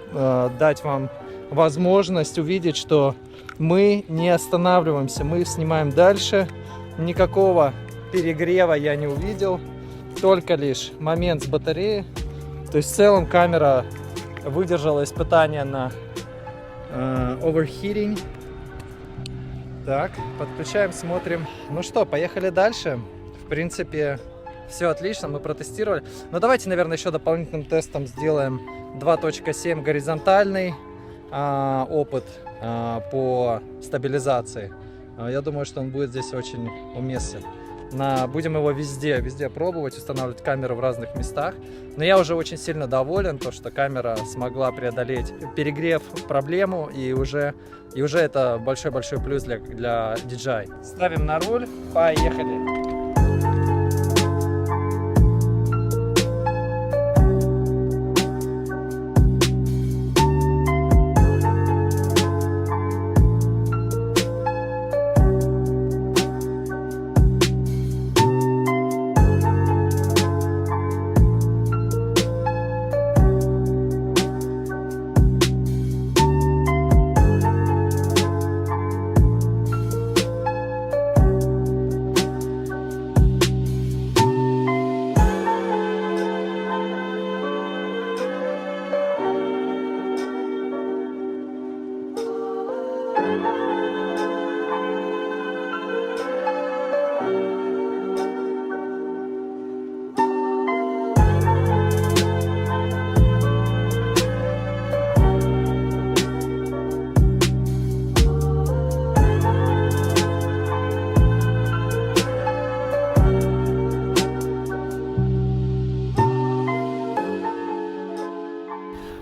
дать вам возможность увидеть, что мы не останавливаемся, мы снимаем дальше. Никакого перегрева я не увидел, только лишь момент с батареей. То есть в целом камера выдержала испытание на overheating. Так, подключаем, смотрим. Ну что, поехали дальше. В принципе, все отлично, мы протестировали. Но давайте, наверное, еще дополнительным тестом сделаем 2.7 горизонтальный опыт по стабилизации. Я думаю, что он будет здесь очень уместен. Будем его везде пробовать, устанавливать камеру в разных местах. Но я уже очень сильно доволен, то, что камера смогла преодолеть перегрев, проблему, и уже это большой-большой плюс для DJI. Ставим на руль, поехали!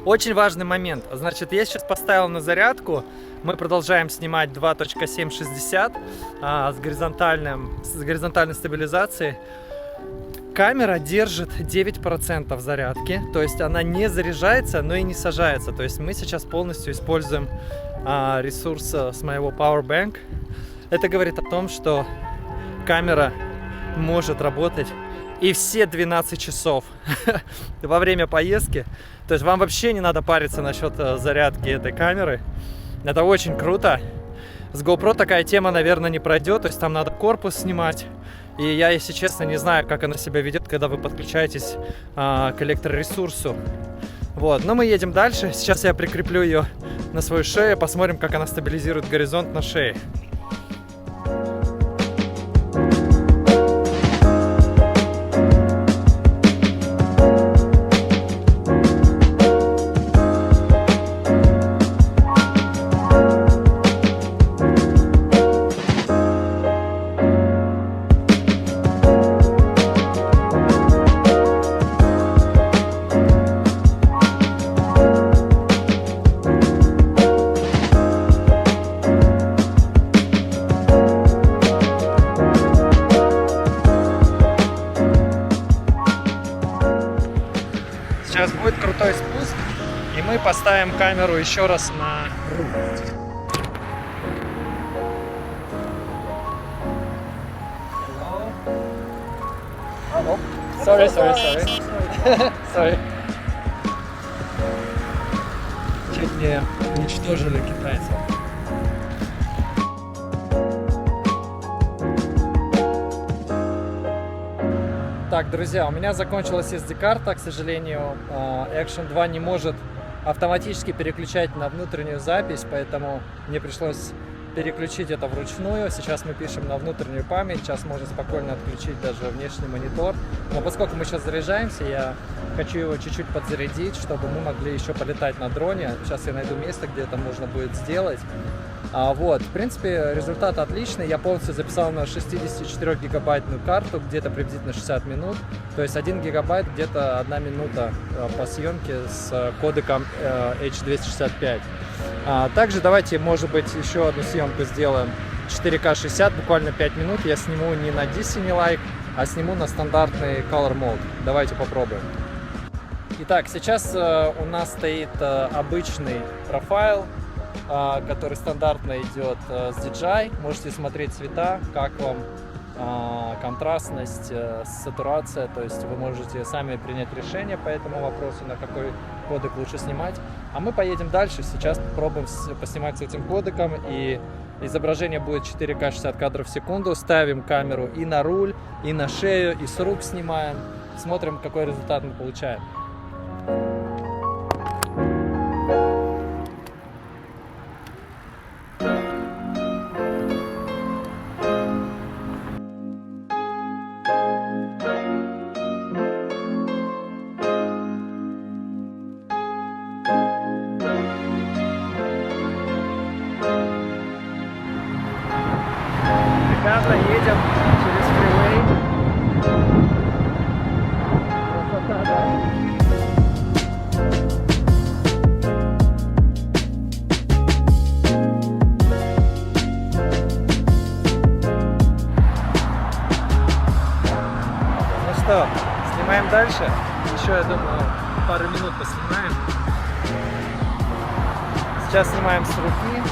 Очень важный момент. Значит, я сейчас поставил на зарядку. Мы продолжаем снимать 2.760 с горизонтальной стабилизацией. Камера держит 9% зарядки, то есть она не заряжается, но и не сажается. То есть мы сейчас полностью используем ресурс с моего Powerbank. Это говорит о том, что камера может работать и все 12 часов во время поездки. То есть вам вообще не надо париться насчет зарядки этой камеры. Это очень круто. С GoPro такая тема, наверное, не пройдет. То есть там надо корпус снимать. И я, если честно, не знаю, как она себя ведет, когда вы подключаетесь к электроресурсу. Вот, но мы едем дальше. Сейчас я прикреплю ее на свою шею. Посмотрим, как она стабилизирует горизонт на шее. Сейчас будет крутой спуск, и мы поставим камеру еще раз на руль. Oh, sorry. Sorry. Чуть не уничтожили китайцев. Так, друзья, у меня закончилась SD-карта, к сожалению. Action 2 не может автоматически переключать на внутреннюю запись, поэтому мне пришлось переключить это вручную. Сейчас мы пишем на внутреннюю память, сейчас можно спокойно отключить даже внешний монитор. Но поскольку мы сейчас заряжаемся, я хочу его чуть-чуть подзарядить, чтобы мы могли еще полетать на дроне. Сейчас я найду место, где это можно будет сделать. Вот, в принципе, результат отличный. Я полностью записал на 64-гигабайтную карту, где-то приблизительно 60 минут. То есть 1 гигабайт, где-то 1 минута по съемке с кодеком H265. Также давайте, может быть, еще одну съемку сделаем 4К 60, буквально 5 минут. Я сниму не на D-Cine-like, а сниму на стандартный Color Mode. Давайте попробуем. Итак, сейчас у нас стоит обычный профайл, который стандартно идет с DJI. Можете смотреть цвета, как вам контрастность, сатурация. То есть вы можете сами принять решение по этому вопросу, на какой кодек лучше снимать. А мы поедем дальше. Сейчас попробуем поснимать с этим кодеком. И изображение будет 4К 60 кадров в секунду. Ставим камеру и на руль, и на шею, и с рук снимаем. Смотрим, какой результат мы получаем. Ребята, едем через фривей. Красота, да? Ну что, снимаем дальше? Еще, я думаю, пару минут поснимаем. Сейчас снимаем с руки.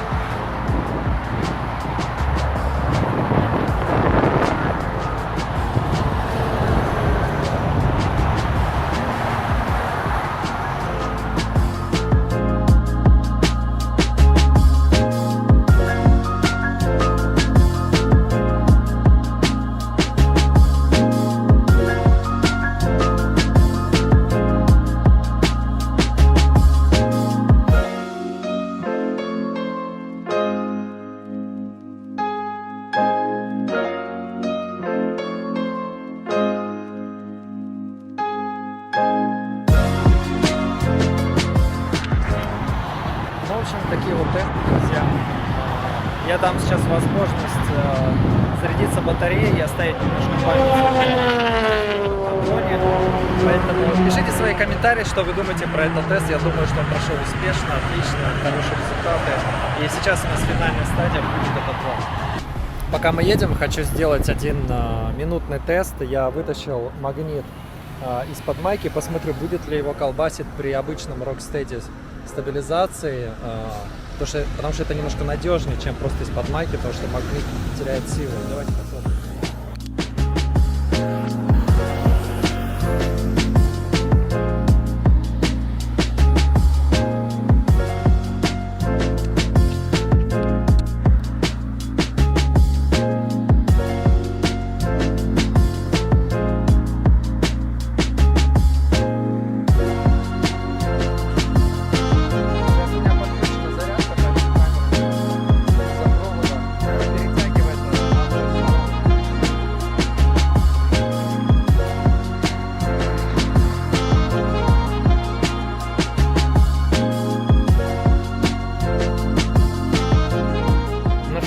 Такие вот тесты, друзья. Я дам сейчас возможность зарядиться батареей и оставить немножко памяти в дроне. Поэтому пишите свои комментарии, что вы думаете про этот тест. Я думаю, что он прошел успешно, отлично, хорошие результаты. И сейчас у нас финальная стадия будет этот дрон. Пока мы едем, хочу сделать один минутный тест. Я вытащил магнит из-под майки, посмотрю, будет ли его колбасить при обычном Rocksteady стабилизации, потому что это немножко надежнее, чем просто из-под майки, потому что магнит теряет силу. Давайте посмотрим.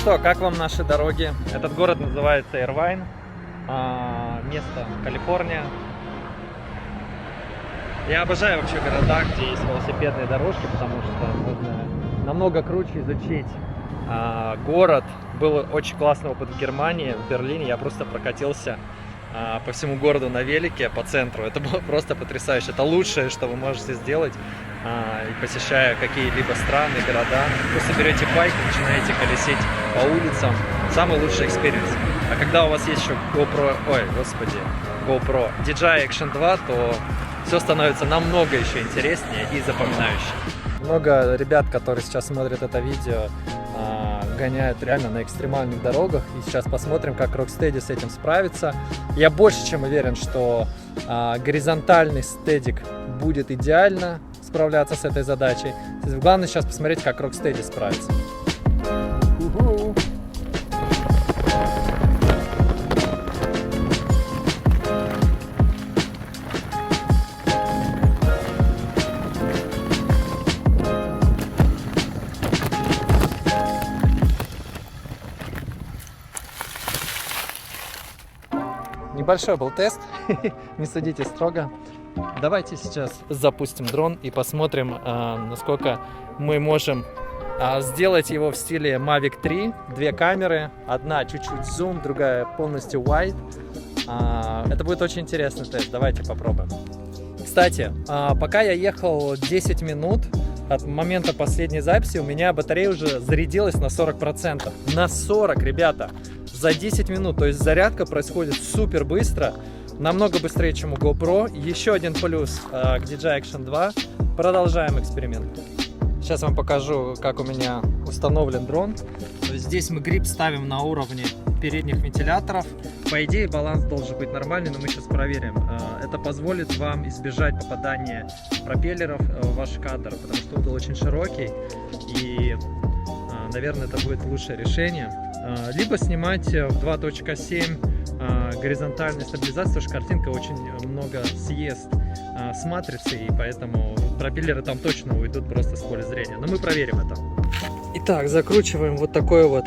что, как вам наши дороги? Этот город называется Ирвайн, место Калифорния. Я обожаю вообще города, где есть велосипедные дорожки, потому что можно намного круче изучить город. Был очень классный опыт в Германии, в Берлине. Я просто прокатился по всему городу на велике, по центру. Это было просто потрясающе. Это лучшее, что вы можете сделать, посещая какие-либо страны, города. Просто берете байк и начинаете колесить по улицам. Самый лучший экспириенс. А когда у вас есть еще GoPro DJI Action 2, то все становится намного еще интереснее и запоминающее. Много ребят, которые сейчас смотрят это видео, гоняют реально на экстремальных дорогах. И сейчас посмотрим, как Rocksteady с этим справится. Я больше чем уверен, что горизонтальный стедик будет идеально справляться с этой задачей. Главное сейчас посмотреть, как Rocksteady справится. Небольшой был тест, не судите строго. Давайте сейчас запустим дрон и посмотрим, насколько мы можем сделать его в стиле Mavic 3. Две камеры, одна чуть-чуть зум, другая полностью wide. Это будет очень интересный тест, давайте попробуем. Кстати, пока я ехал 10 минут от момента последней записи, у меня батарея уже зарядилась на 40%. На 40, ребята! За 10 минут, то есть зарядка происходит супер быстро, намного быстрее, чем у GoPro. Еще один плюс к DJI Action 2. Продолжаем эксперимент. Сейчас вам покажу, как у меня установлен дрон. То есть здесь мы грипп ставим на уровне передних вентиляторов. По идее баланс должен быть нормальный, но мы сейчас проверим. Это позволит вам избежать попадания пропеллеров в ваш кадр, потому что угол очень широкий и, наверное, это будет лучшее решение. Либо снимать в 2.7 горизонтальной стабилизации, потому что картинка очень много съест с матрицы, и поэтому пропеллеры там точно уйдут просто с поля зрения. Но мы проверим это. Итак, закручиваем вот такой вот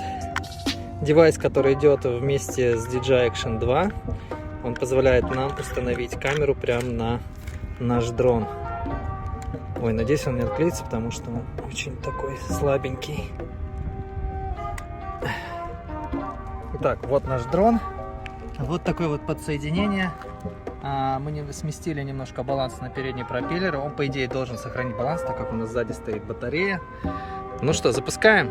девайс, который идет вместе с DJI Action 2. Он позволяет нам установить камеру прямо на наш дрон. Ой, надеюсь, он не отклеится, потому что он очень такой слабенький. Итак, вот наш дрон. Вот такое вот подсоединение. Мы сместили немножко баланс на передний пропеллер. Он, по идее, должен сохранить баланс, так как у нас сзади стоит батарея. Ну что, запускаем.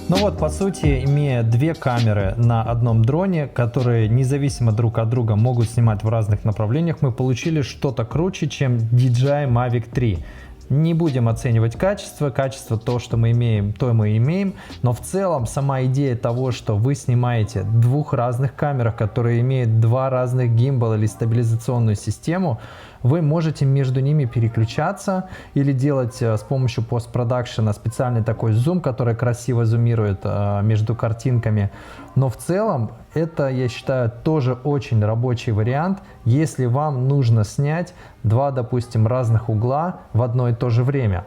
Ну вот, по сути, имея две камеры на одном дроне, которые независимо друг от друга могут снимать в разных направлениях, мы получили что-то круче, чем DJI Mavic 3. Не будем оценивать качество, то, что мы имеем, то мы имеем, но в целом сама идея того, что вы снимаете двух разных камерах, которые имеют два разных гимбала или стабилизационную систему, вы можете между ними переключаться или делать с помощью постпродакшена специальный такой зум, который красиво зумирует между картинками. Но в целом это, я считаю, тоже очень рабочий вариант, если вам нужно снять два, допустим, разных угла в одно и то же время.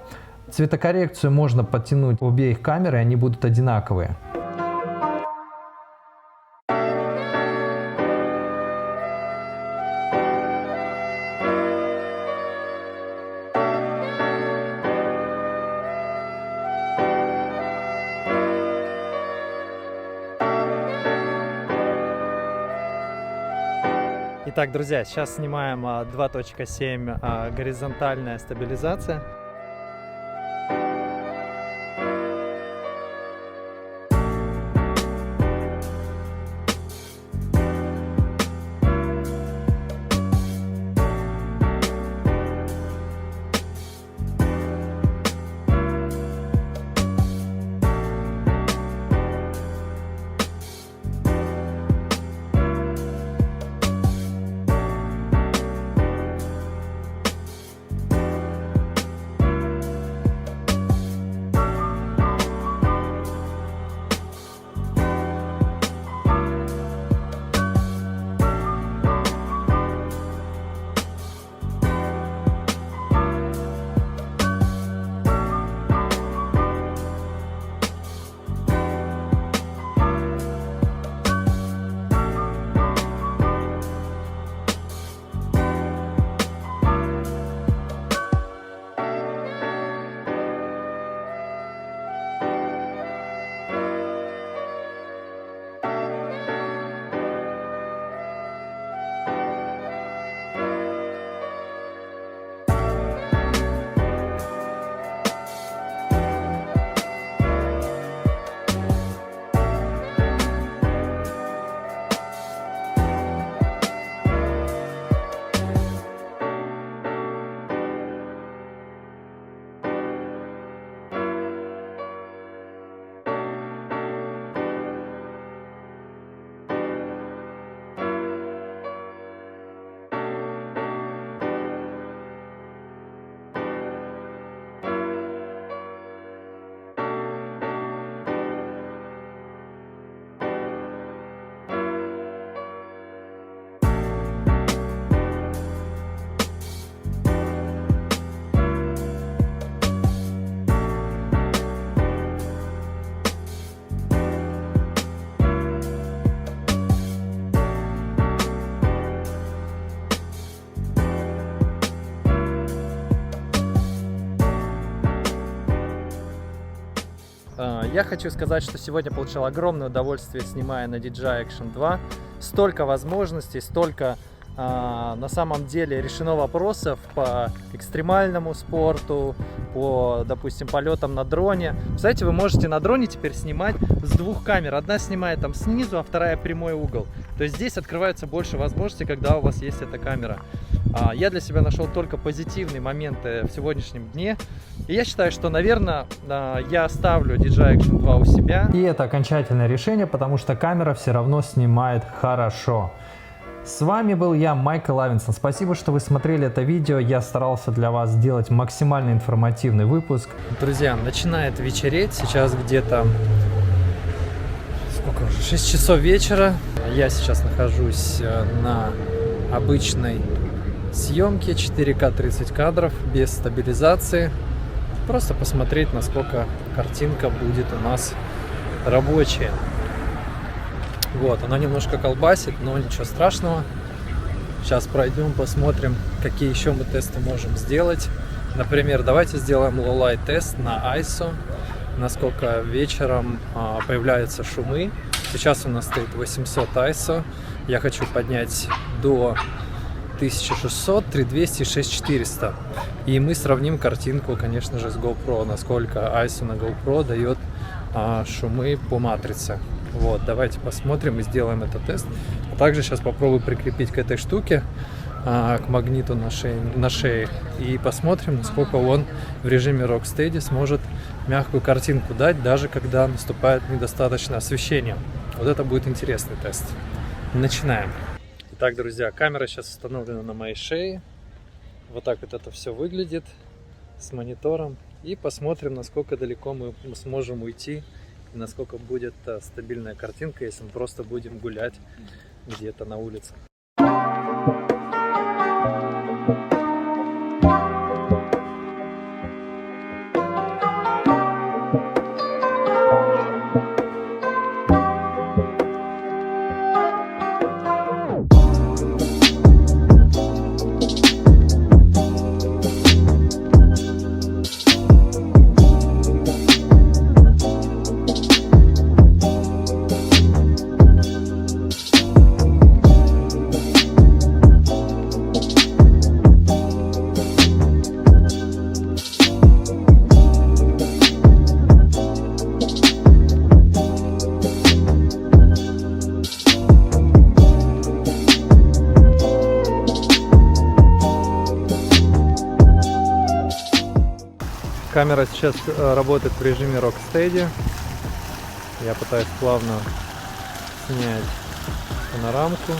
Цветокоррекцию можно подтянуть в обеих камер, и они будут одинаковые. Итак, друзья, сейчас снимаем 2.7 горизонтальная стабилизация. Я хочу сказать, что сегодня получил огромное удовольствие, снимая на DJI Action 2. Столько возможностей, столько на самом деле решено вопросов по экстремальному спорту, по, допустим, полетам на дроне. Кстати, вы можете на дроне теперь снимать с двух камер. Одна снимает там снизу, а вторая прямой угол. То есть здесь открывается больше возможностей, когда у вас есть эта камера. Я для себя нашел только позитивные моменты в сегодняшнем дне. И я считаю, что, наверное, я оставлю DJI Action 2 у себя. И это окончательное решение, потому что камера все равно снимает хорошо. С вами был я, Майкл Лавинсон. Спасибо, что вы смотрели это видео. Я старался для вас сделать максимально информативный выпуск. Друзья, начинает вечереть. Сейчас где-то... Сколько уже? 6 часов вечера. Я сейчас нахожусь на обычной съемке 4К 30 кадров без стабилизации. Просто посмотреть, насколько картинка будет у нас рабочая. Вот, она немножко колбасит, но ничего страшного. Сейчас пройдем, посмотрим, какие еще мы тесты можем сделать. Например, давайте сделаем low-light тест на ISO, насколько вечером появляются шумы. Сейчас у нас стоит 800 ISO. Я хочу поднять до 1600, 3200 и 6400. И мы сравним картинку, конечно же, с GoPro, насколько ISO на GoPro дает шумы по матрице. Вот, давайте посмотрим и сделаем этот тест. А также сейчас попробую прикрепить к этой штуке, к магниту на шее, и посмотрим, насколько он в режиме Rocksteady сможет мягкую картинку дать, даже когда наступает недостаточное освещение. Вот это будет интересный тест. Начинаем. Итак, друзья, камера сейчас установлена на моей шее. Вот так вот это все выглядит с монитором. И посмотрим, насколько далеко мы сможем уйти, и насколько будет стабильная картинка, если мы просто будем гулять где-то на улице. Камера сейчас работает в режиме Rocksteady. Я пытаюсь плавно снять панорамку.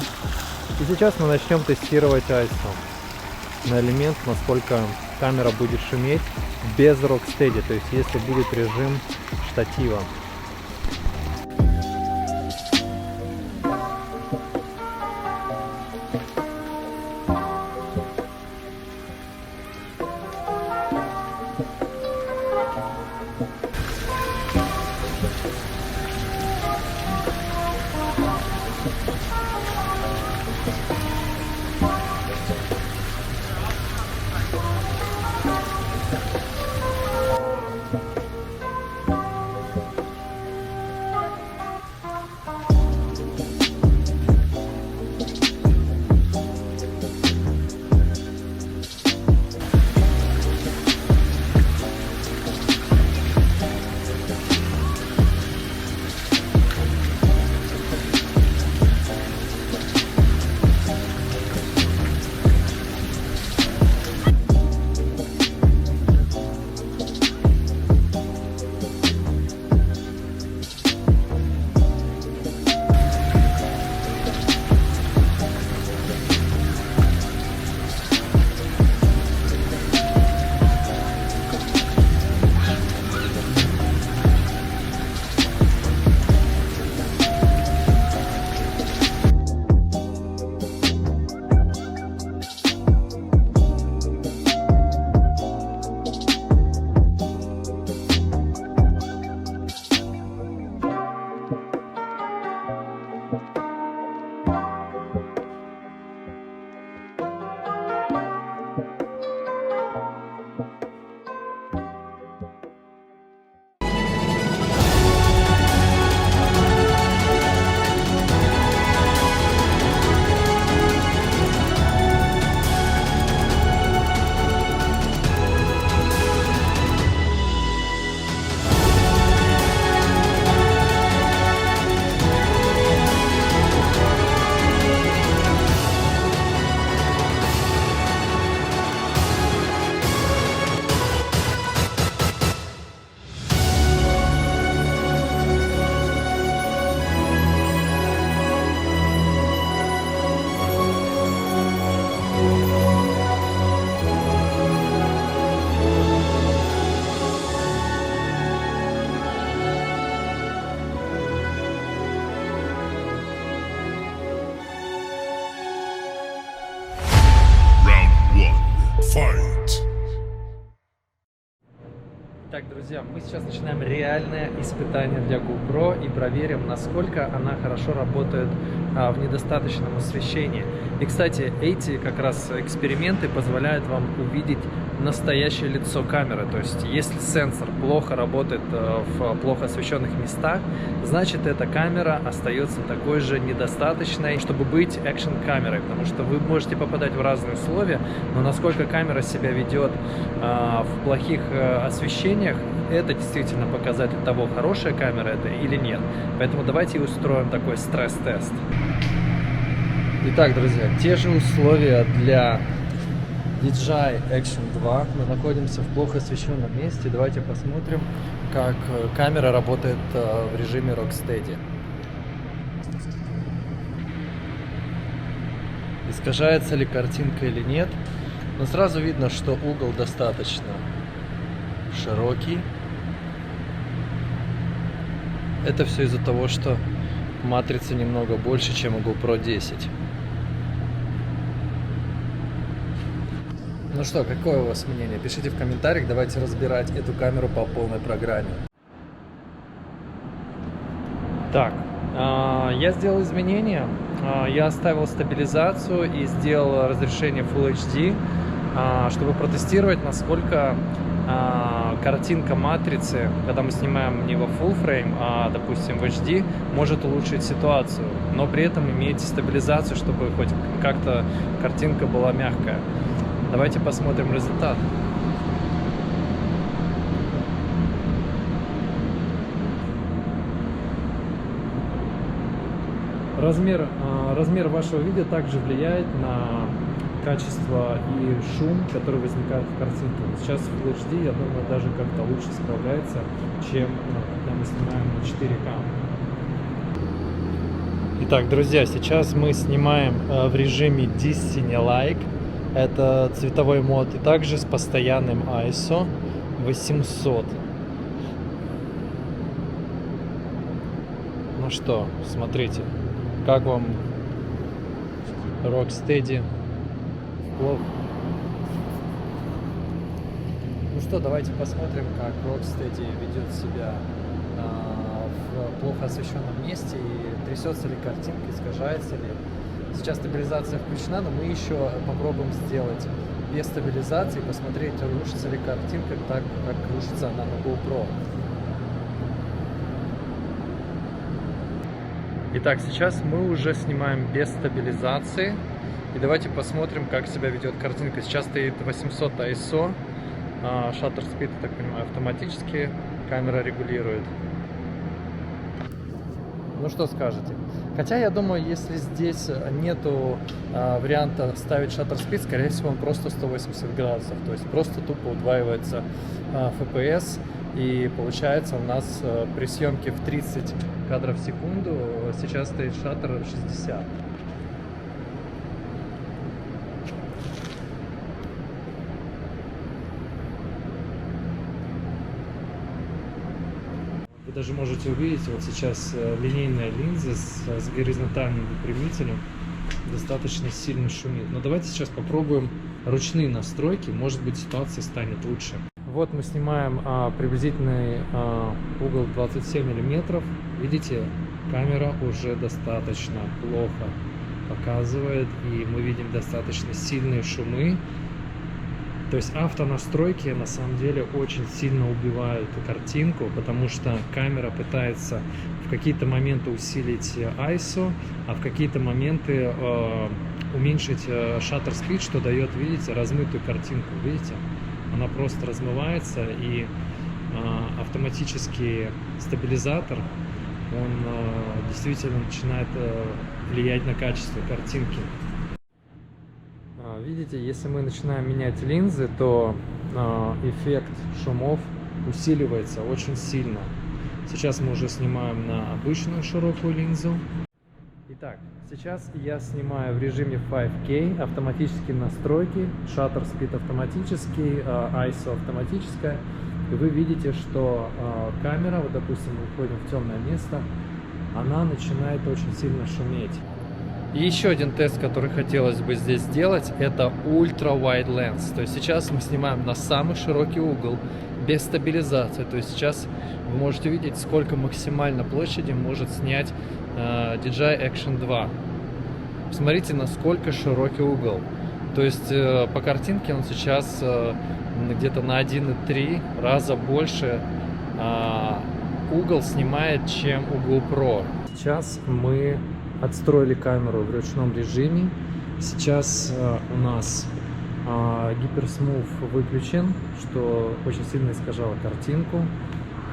И сейчас мы начнем тестировать ISO на элемент, насколько камера будет шуметь без Rocksteady, то есть если будет режим штатива. Так, друзья, мы сейчас начинаем реальное испытание для GoPro и проверим, насколько она хорошо работает в недостаточном освещении. И, кстати, эти как раз эксперименты позволяют вам увидеть настоящее лицо камеры. То есть, если сенсор плохо работает в плохо освещенных местах, значит, эта камера остается такой же недостаточной, чтобы быть экшн-камерой. Потому что вы можете попадать в разные условия, но насколько камера себя ведет в плохих освещениях, это действительно показатель того, хорошая камера это или нет. Поэтому давайте устроим такой стресс-тест. Итак, друзья, те же условия для DJI Action 2. Мы находимся в плохо освещенном месте. Давайте посмотрим, как камера работает в режиме Rocksteady. Искажается ли картинка или нет. Но сразу видно, что угол достаточно широкий. Это все из-за того, что матрица немного больше, чем у GoPro 10. Ну что, какое у вас мнение? Пишите в комментариях, давайте разбирать эту камеру по полной программе. Так, я сделал изменения. Я оставил стабилизацию и сделал разрешение Full HD, чтобы протестировать, насколько картинка матрицы, когда мы снимаем не во full frame, а, допустим, в HD, может улучшить ситуацию, но при этом имеете стабилизацию, чтобы хоть как-то картинка была мягкая. Давайте посмотрим результат. Размер вашего видео также влияет на качество и шум, который возникает в картинке. Сейчас в Full HD, я думаю, даже как-то лучше справляется, чем когда мы снимаем на 4К. Итак, друзья, сейчас мы снимаем в режиме Destiny-like. Это цветовой мод, и также с постоянным ISO 800. Ну что, смотрите, как вам Rocksteady? Ну что, давайте посмотрим, как Rocksteady ведет себя в плохо освещенном месте, и трясется ли картинка, искажается ли. Сейчас стабилизация включена, но мы еще попробуем сделать без стабилизации, посмотреть, рушится ли картинка так, как рушится она на GoPro. Итак, сейчас мы уже снимаем без стабилизации. И давайте посмотрим, как себя ведет картинка. Сейчас стоит 800 ISO, shutter speed, я так понимаю, автоматически камера регулирует. Ну что скажете? Хотя я думаю, если здесь нету варианта ставить shutter speed, скорее всего он просто 180 градусов. То есть просто тупо удваивается FPS. И получается у нас при съемке в 30 кадров в секунду сейчас стоит шаттер 60. Вы даже можете увидеть, вот сейчас линейная линза с горизонтальным выпрямителем достаточно сильно шумит. Но давайте сейчас попробуем ручные настройки, может быть ситуация станет лучше. Вот мы снимаем приблизительный угол 27 мм. Видите, камера уже достаточно плохо показывает, и мы видим достаточно сильные шумы. То есть автонастройки на самом деле очень сильно убивают картинку, потому что камера пытается в какие-то моменты усилить ISO, а в какие-то моменты уменьшить shutter speed, что дает, видите, размытую картинку. Видите? Она просто размывается, и автоматический стабилизатор, он действительно начинает влиять на качество картинки. Видите, если мы начинаем менять линзы, то эффект шумов усиливается очень сильно. Сейчас мы уже снимаем на обычную широкую линзу. Итак, сейчас я снимаю в режиме 5K, автоматические настройки, shutter speed автоматический, ISO автоматическая. И вы видите, что камера, вот допустим, мы уходим в темное место, она начинает очень сильно шуметь. И еще один тест, который хотелось бы здесь сделать, это Ultra Wide Lens. То есть сейчас мы снимаем на самый широкий угол, без стабилизации. То есть сейчас вы можете увидеть, сколько максимально площади может снять DJI Action 2. Посмотрите, насколько широкий угол. То есть по картинке он сейчас где-то на 1,3 раза больше угол снимает, чем у GoPro. Сейчас мы отстроили камеру в ручном режиме. Сейчас у нас гиперсмув выключен, что очень сильно искажало картинку.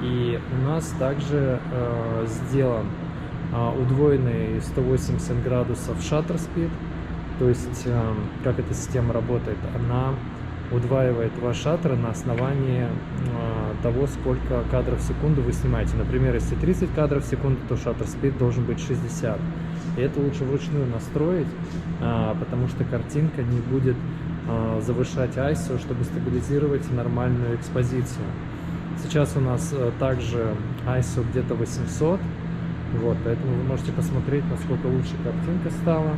И у нас также сделан удвоенный 180 градусов shutter speed. То есть как эта система работает, она удваивает ваш шаттер на основании того, сколько кадров в секунду вы снимаете. Например, если 30 кадров в секунду, то shutter speed должен быть 60. И это лучше вручную настроить, потому что картинка не будет завышать ISO, чтобы стабилизировать нормальную экспозицию. Сейчас у нас также ISO где-то 800, вот, поэтому вы можете посмотреть, насколько лучше картинка стала.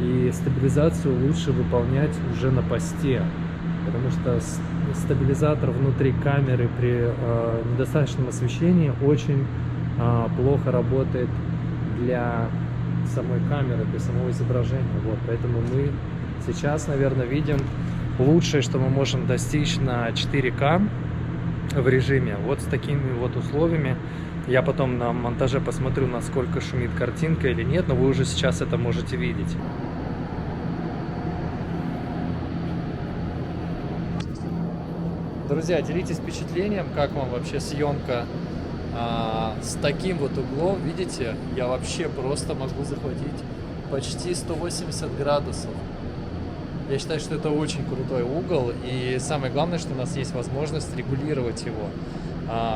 И стабилизацию лучше выполнять уже на посте, потому что стабилизатор внутри камеры при недостаточном освещении очень плохо работает для самой камеры, для самого изображения. Вот, поэтому мы сейчас, наверное, видим лучшее, что мы можем достичь на 4К в режиме. Вот с такими вот условиями. Я потом на монтаже посмотрю, насколько шумит картинка или нет, но вы уже сейчас это можете видеть. Друзья, делитесь впечатлением, как вам вообще съемка с таким вот углом. Видите, я вообще просто могу захватить почти 180 градусов. Я считаю, что это очень крутой угол, и самое главное, что у нас есть возможность регулировать его.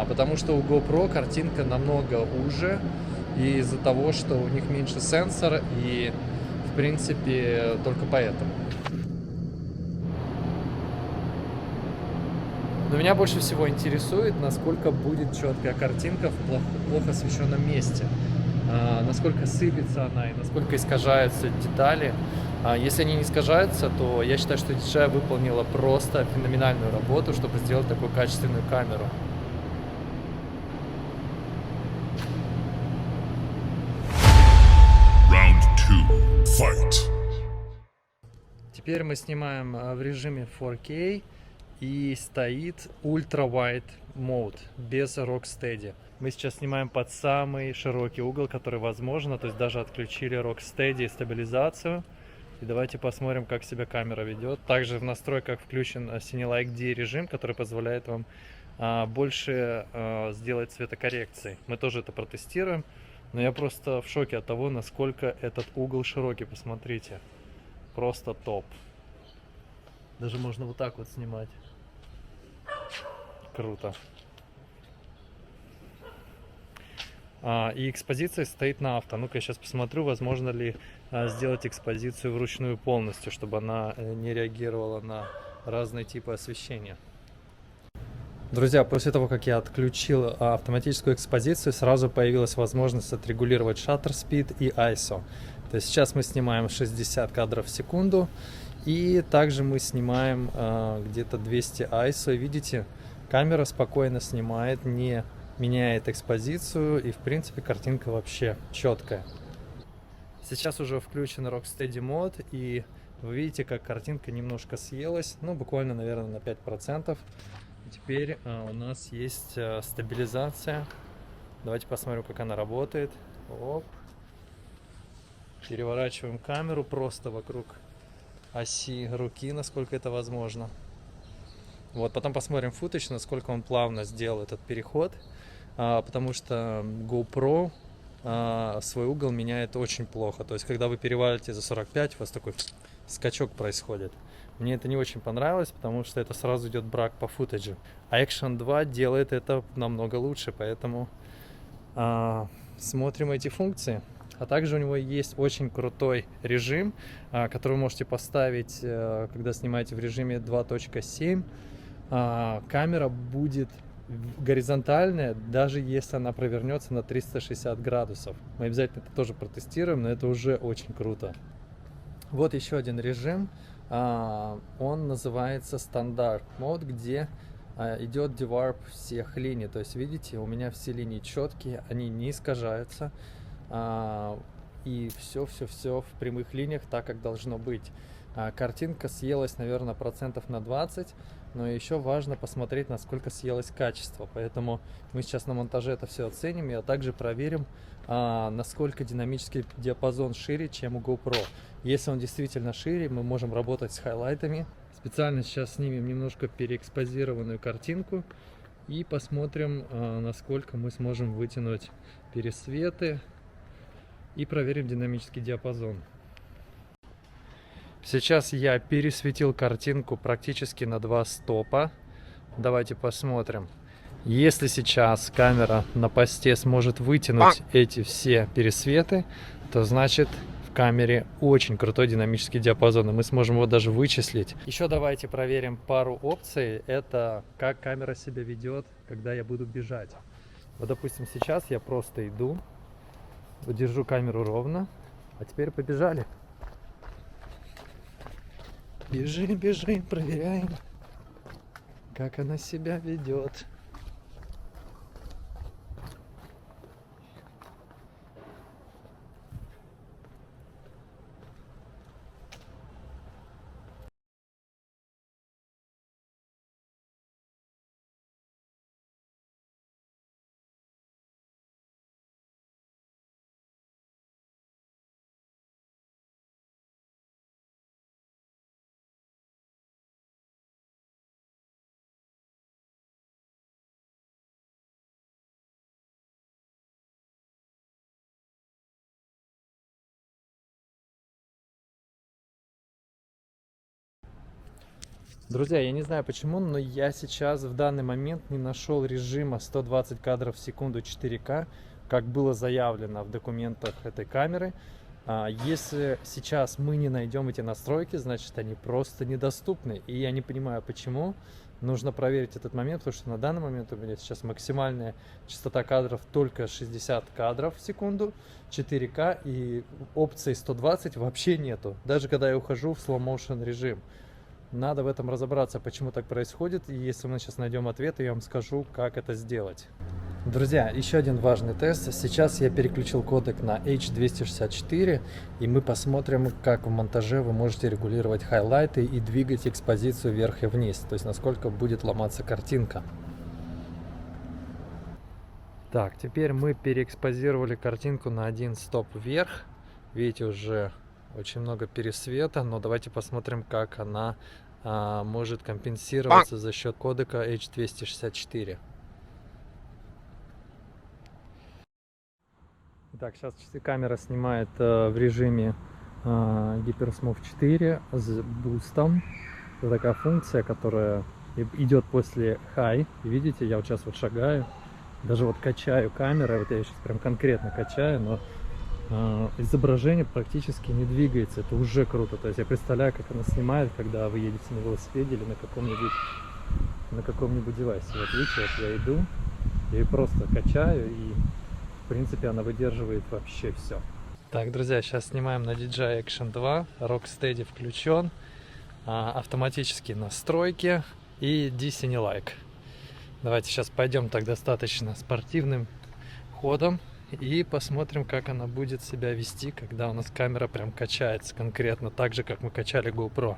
Потому что у GoPro картинка намного уже, и из-за того, что у них меньше сенсор, и в принципе только поэтому. Но меня больше всего интересует, насколько будет четкая картинка в плохо освещенном месте. Насколько сыпется она и насколько искажаются детали. Если они не искажаются, то я считаю, что DJI выполнила просто феноменальную работу, чтобы сделать такую качественную камеру. Теперь мы снимаем в режиме 4K. И стоит Ultra Wide Mode без Rocksteady. Мы сейчас снимаем под самый широкий угол, который возможно. То есть даже отключили Rocksteady и стабилизацию. И давайте посмотрим, как себя камера ведет. Также в настройках включен Cinelike D режим, который позволяет вам больше сделать цветокоррекции. Мы тоже это протестируем. Но я просто в шоке от того, насколько этот угол широкий. Посмотрите. Просто топ. Даже можно вот так вот снимать. Круто. И экспозиция стоит на авто. Ну-ка, я сейчас посмотрю, возможно ли сделать экспозицию вручную полностью, чтобы она не реагировала на разные типы освещения. Друзья, после того, как я отключил автоматическую экспозицию, сразу появилась возможность отрегулировать shutter speed и ISO. То есть сейчас мы снимаем 60 кадров в секунду. И также мы снимаем где-то 200 ISO. Видите, камера спокойно снимает, не меняет экспозицию. И в принципе картинка вообще четкая. Сейчас уже включен Rocksteady мод. И вы видите, как картинка немножко съелась. Ну, буквально, наверное, на 5%. И теперь у нас есть стабилизация. Давайте посмотрим, как она работает. Оп. Переворачиваем камеру просто вокруг оси руки, насколько это возможно. Вот, потом посмотрим футаж, насколько он плавно сделал этот переход, потому что GoPro свой угол меняет очень плохо. То есть, когда вы перевалите за 45, у вас такой скачок происходит. Мне это не очень понравилось, потому что это сразу идет брак по футажу. А Action 2 делает это намного лучше, поэтому смотрим эти функции. А также у него есть очень крутой режим, который вы можете поставить, когда снимаете в режиме 2.7. Камера будет горизонтальная, даже если она провернется на 360 градусов. Мы обязательно это тоже протестируем, но это уже очень круто. Вот еще один режим, он называется стандарт мод, где идет деварп всех линий. То есть видите, у меня все линии четкие, они не искажаются, и все в прямых линиях так, как должно быть. Картинка съелась, наверное, процентов на 20, но еще важно посмотреть, насколько съелось качество. Поэтому мы сейчас на монтаже это все оценим, а также проверим, насколько динамический диапазон шире, чем у GoPro. Если он действительно шире, мы можем работать с хайлайтами. Специально сейчас снимем немножко переэкспозированную картинку и посмотрим, насколько мы сможем вытянуть пересветы, и проверим динамический диапазон. Сейчас я пересветил картинку практически на 2 стопа. Давайте посмотрим. Если сейчас камера на посте сможет вытянуть эти все пересветы, то значит в камере очень крутой динамический диапазон, и мы сможем его даже вычислить. Еще давайте проверим пару опций. Это как камера себя ведет, когда я буду бежать. Вот, допустим, сейчас я просто иду, держу камеру ровно, а теперь побежали. Бежим, проверяем, как она себя ведет. Друзья, я не знаю почему, но я сейчас в данный момент не нашел режима 120 кадров в секунду 4К, как было заявлено в документах этой камеры. Если сейчас мы не найдем эти настройки, значит они просто недоступны. И я не понимаю почему. Нужно проверить этот момент, потому что на данный момент у меня сейчас максимальная частота кадров только 60 кадров в секунду, 4К, и опции 120 вообще нету, даже когда я ухожу в slow motion режим. Надо в этом разобраться, почему так происходит, и если мы сейчас найдем ответ, я вам скажу, как это сделать. Друзья, еще один важный тест. Сейчас я переключил кодек на H264, и мы посмотрим, как в монтаже вы можете регулировать хайлайты и двигать экспозицию вверх и вниз, то есть насколько будет ломаться картинка. Так, теперь мы переэкспозировали картинку на 1 стоп вверх. Видите, уже очень много пересвета, но давайте посмотрим, как она может компенсироваться за счет кодека H264. Так, сейчас камера снимает в режиме Hypersmooth 4 с бустом. Это такая функция, которая идет после High. И видите, я вот сейчас вот шагаю, даже вот качаю камеру, вот я сейчас прям конкретно качаю, но изображение практически не двигается. Это уже круто. То есть я представляю, как она снимает, когда вы едете на велосипеде или на каком-нибудь девайсе. Вот видите, вот я иду, я ее просто качаю, и в принципе она выдерживает вообще все. Так, друзья, сейчас снимаем на DJI Action 2. Rocksteady включен, автоматические настройки и DC не лайк. Давайте сейчас пойдем так достаточно спортивным ходом и посмотрим, как она будет себя вести, когда у нас камера прям качается конкретно так же, как мы качали GoPro.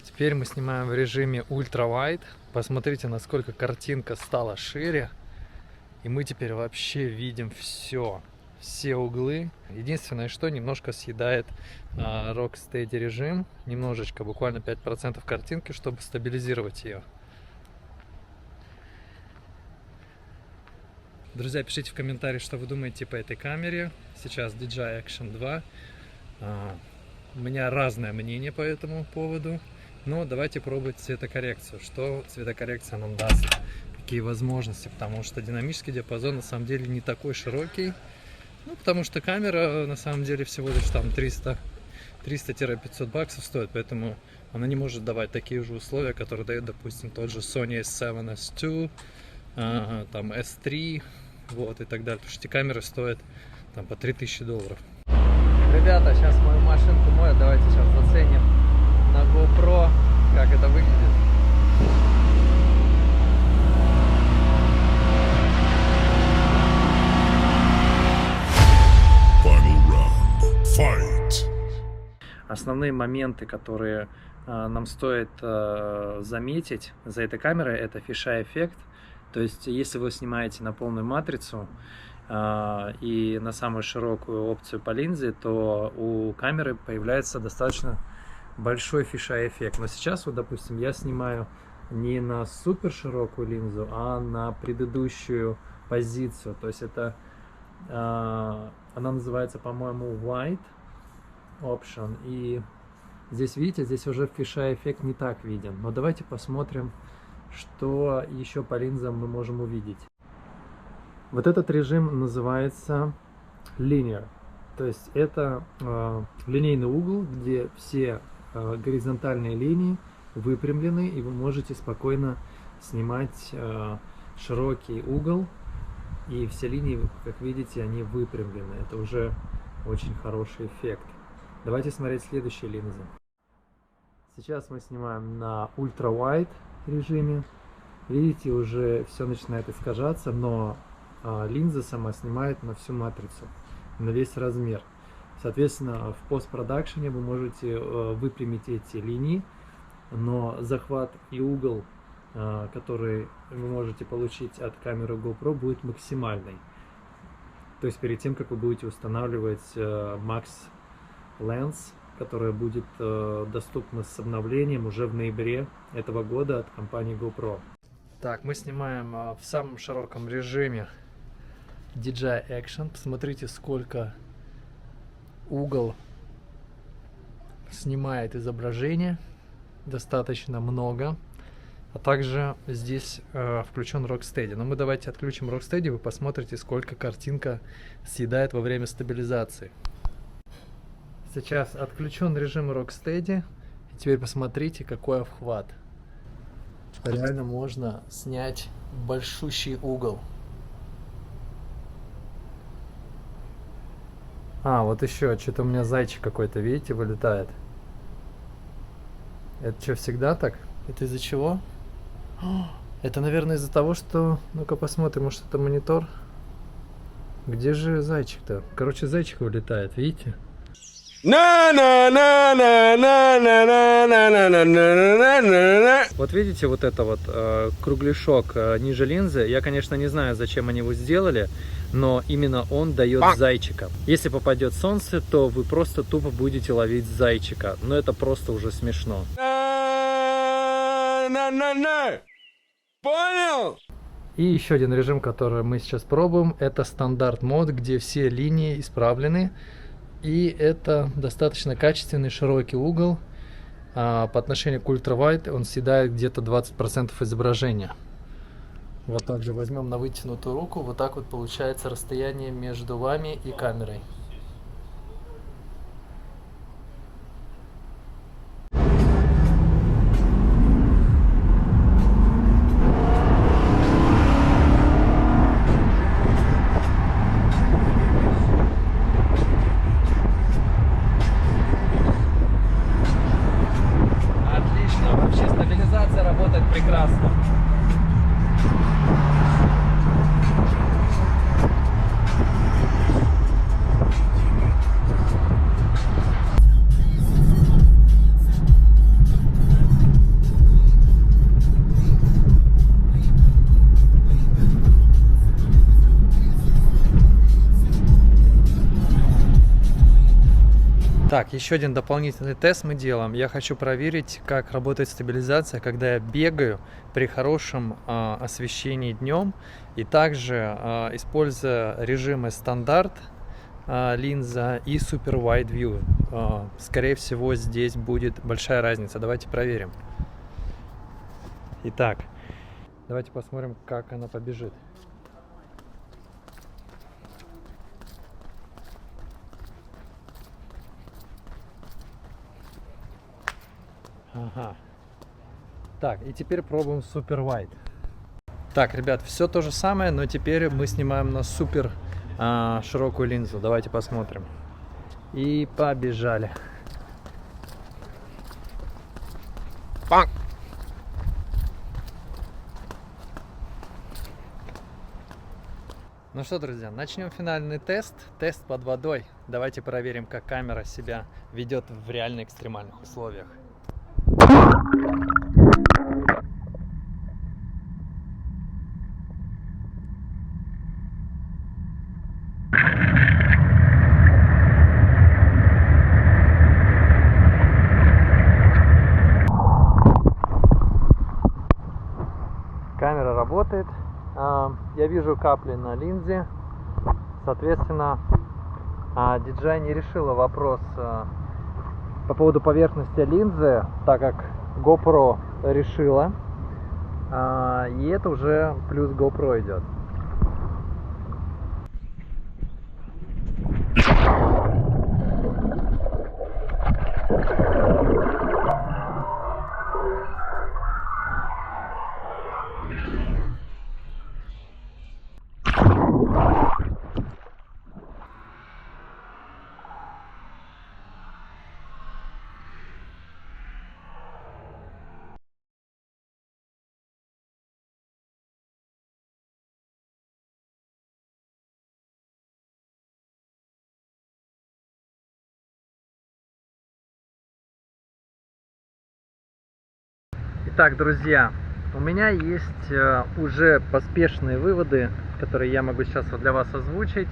Теперь мы снимаем в режиме ультра-вайд. Посмотрите, насколько картинка стала шире. И мы теперь вообще видим все углы. Единственное, что немножко съедает Rocksteady режим. Немножечко, буквально 5% картинки, чтобы стабилизировать ее. Друзья, пишите в комментариях, что вы думаете по этой камере. Сейчас DJI Action 2. У меня разное мнение по этому поводу. Но давайте пробовать цветокоррекцию. Что цветокоррекция нам даст? Какие возможности? Потому что динамический диапазон на самом деле не такой широкий. Ну, потому что камера на самом деле всего лишь там 300-500 баксов стоит. Поэтому она не может давать такие же условия, которые дает, допустим, тот же Sony S7, S2, там S3, вот, и так далее. Потому что эти камеры стоят там по $3000. Ребята, сейчас мою машинку моют. Давайте сейчас заценим на GoPro, как это выглядит. Основные моменты, которые нам стоит заметить за этой камерой, это фишай эффект. То есть, если вы снимаете на полную матрицу и на самую широкую опцию по линзе, то у камеры появляется достаточно большой фишай эффект. Но сейчас, вот, допустим, я снимаю не на супер широкую линзу, а на предыдущую позицию. То есть это она называется, по-моему, Wide Option. И здесь, видите, здесь уже фишай эффект не так виден. Но давайте посмотрим, что еще по линзам мы можем увидеть. Вот этот режим называется Linear. То есть это линейный угол, где все горизонтальные линии выпрямлены, и вы можете спокойно снимать широкий угол, и все линии, как видите, они выпрямлены. Это уже очень хороший эффект. Давайте смотреть следующие линзы. Сейчас мы снимаем на Ultra Wide режиме. Видите, уже все начинает искажаться, но линза сама снимает на всю матрицу, на весь размер. Соответственно, в постпродакшене вы можете выпрямить эти линии, но захват и угол, который вы можете получить от камеры GoPro, будет максимальный. То есть перед тем, как вы будете устанавливать Max Lens, которая будет доступна с обновлением уже в ноябре этого года от компании GoPro. Так, мы снимаем в самом широком режиме DJI Action. Посмотрите, сколько угол снимает изображение. Достаточно много. А также здесь включен Rocksteady. Но мы давайте отключим Rocksteady, вы посмотрите, сколько картинка съедает во время стабилизации. Сейчас отключен режим Rocksteady. И теперь посмотрите, какой обхват. Реально можно снять большущий угол. Вот еще, что-то у меня зайчик какой-то, видите, вылетает. Это что, всегда так? Это из-за чего? Это, наверное, из-за того, что... Ну-ка посмотрим, может, это монитор? Где же зайчик-то? Короче, зайчик вылетает, видите? Вот видите, вот это вот кругляшок ниже линзы. Я, конечно, не знаю, зачем они его сделали, но именно он дает зайчика. Если попадет солнце, то вы просто тупо будете ловить зайчика. Но это просто уже смешно. Понял? И еще один режим, который мы сейчас пробуем, это стандарт мод, где все линии исправлены. И это достаточно качественный широкий угол. По отношению к Ultra Wide он съедает где-то 20% изображения. Вот так же возьмем на вытянутую руку. Вот так вот получается расстояние между вами и камерой. Прекрасно. Так, еще один дополнительный тест мы делаем. Я хочу проверить, как работает стабилизация, когда я бегаю при хорошем освещении днем и также используя режимы стандарт линза и Super Wide View. Скорее всего, здесь будет большая разница. Давайте проверим. Итак, давайте посмотрим, как она побежит. Ага. Так, и теперь пробуем Super Wide. Так, ребят, все то же самое, но теперь мы снимаем на супер широкую линзу. Давайте посмотрим. И побежали. Панк! Ну что, друзья, начнем финальный тест. Тест под водой. Давайте проверим, как камера себя ведет в реально экстремальных условиях. Камера работает. Я вижу капли на линзе. Соответственно, DJI не решила вопрос по поводу поверхности линзы, так как GoPro решила. И это уже плюс GoPro идет. Итак, друзья, у меня есть уже поспешные выводы, которые я могу сейчас для вас озвучить.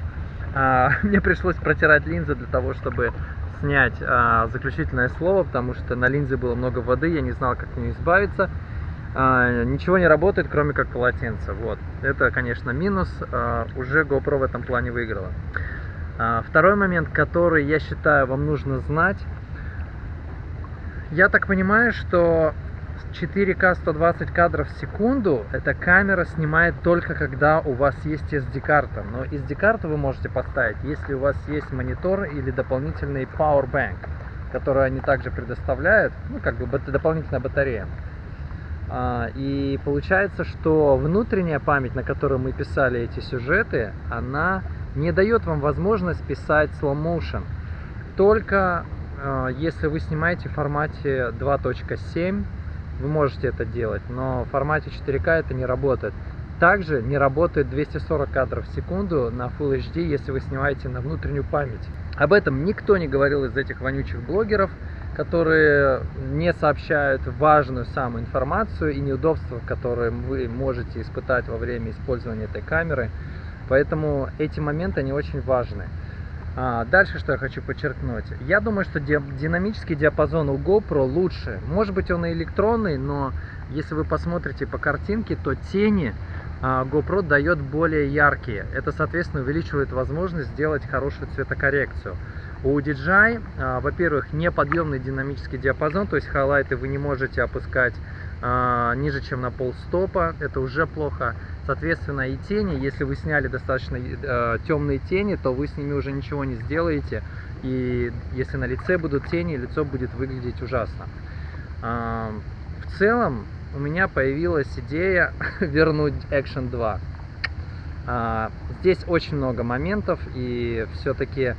Мне пришлось протирать линзы для того, чтобы снять заключительное слово, потому что на линзе было много воды, я не знал, как от нее избавиться. Ничего не работает, кроме как полотенце. Вот. Это, конечно, минус. Уже GoPro в этом плане выиграла. Второй момент, который, я считаю, вам нужно знать. Я так понимаю, что 4К 120 кадров в секунду эта камера снимает только когда у вас есть SD-карта. Но SD-карту вы можете поставить, если у вас есть монитор или дополнительный Powerbank, который они также предоставляют, ну как бы дополнительная батарея. И получается, что внутренняя память, на которой мы писали эти сюжеты, она не дает вам возможность писать slow motion. Только если вы снимаете в формате 2.7, вы можете это делать, но в формате 4К это не работает. Также не работает 240 кадров в секунду на Full HD, если вы снимаете на внутреннюю память. Об этом никто не говорил из этих вонючих блогеров, которые не сообщают важную самую информацию и неудобства, которые вы можете испытать во время использования этой камеры. Поэтому эти моменты, они очень важны. Дальше, что я хочу подчеркнуть. Я думаю, что динамический диапазон у GoPro лучше. Может быть, он и электронный, но если вы посмотрите по картинке, то тени GoPro дает более яркие. Это, соответственно, увеличивает возможность сделать хорошую цветокоррекцию. У DJI, во-первых, неподъемный динамический диапазон, то есть хайлайты вы не можете опускать ниже, чем на полстопа, это уже плохо. Соответственно, и тени, если вы сняли достаточно темные тени, то вы с ними уже ничего не сделаете. И если на лице будут тени, лицо будет выглядеть ужасно. В целом, у меня появилась идея вернуть Action 2. Здесь очень много моментов, и все-таки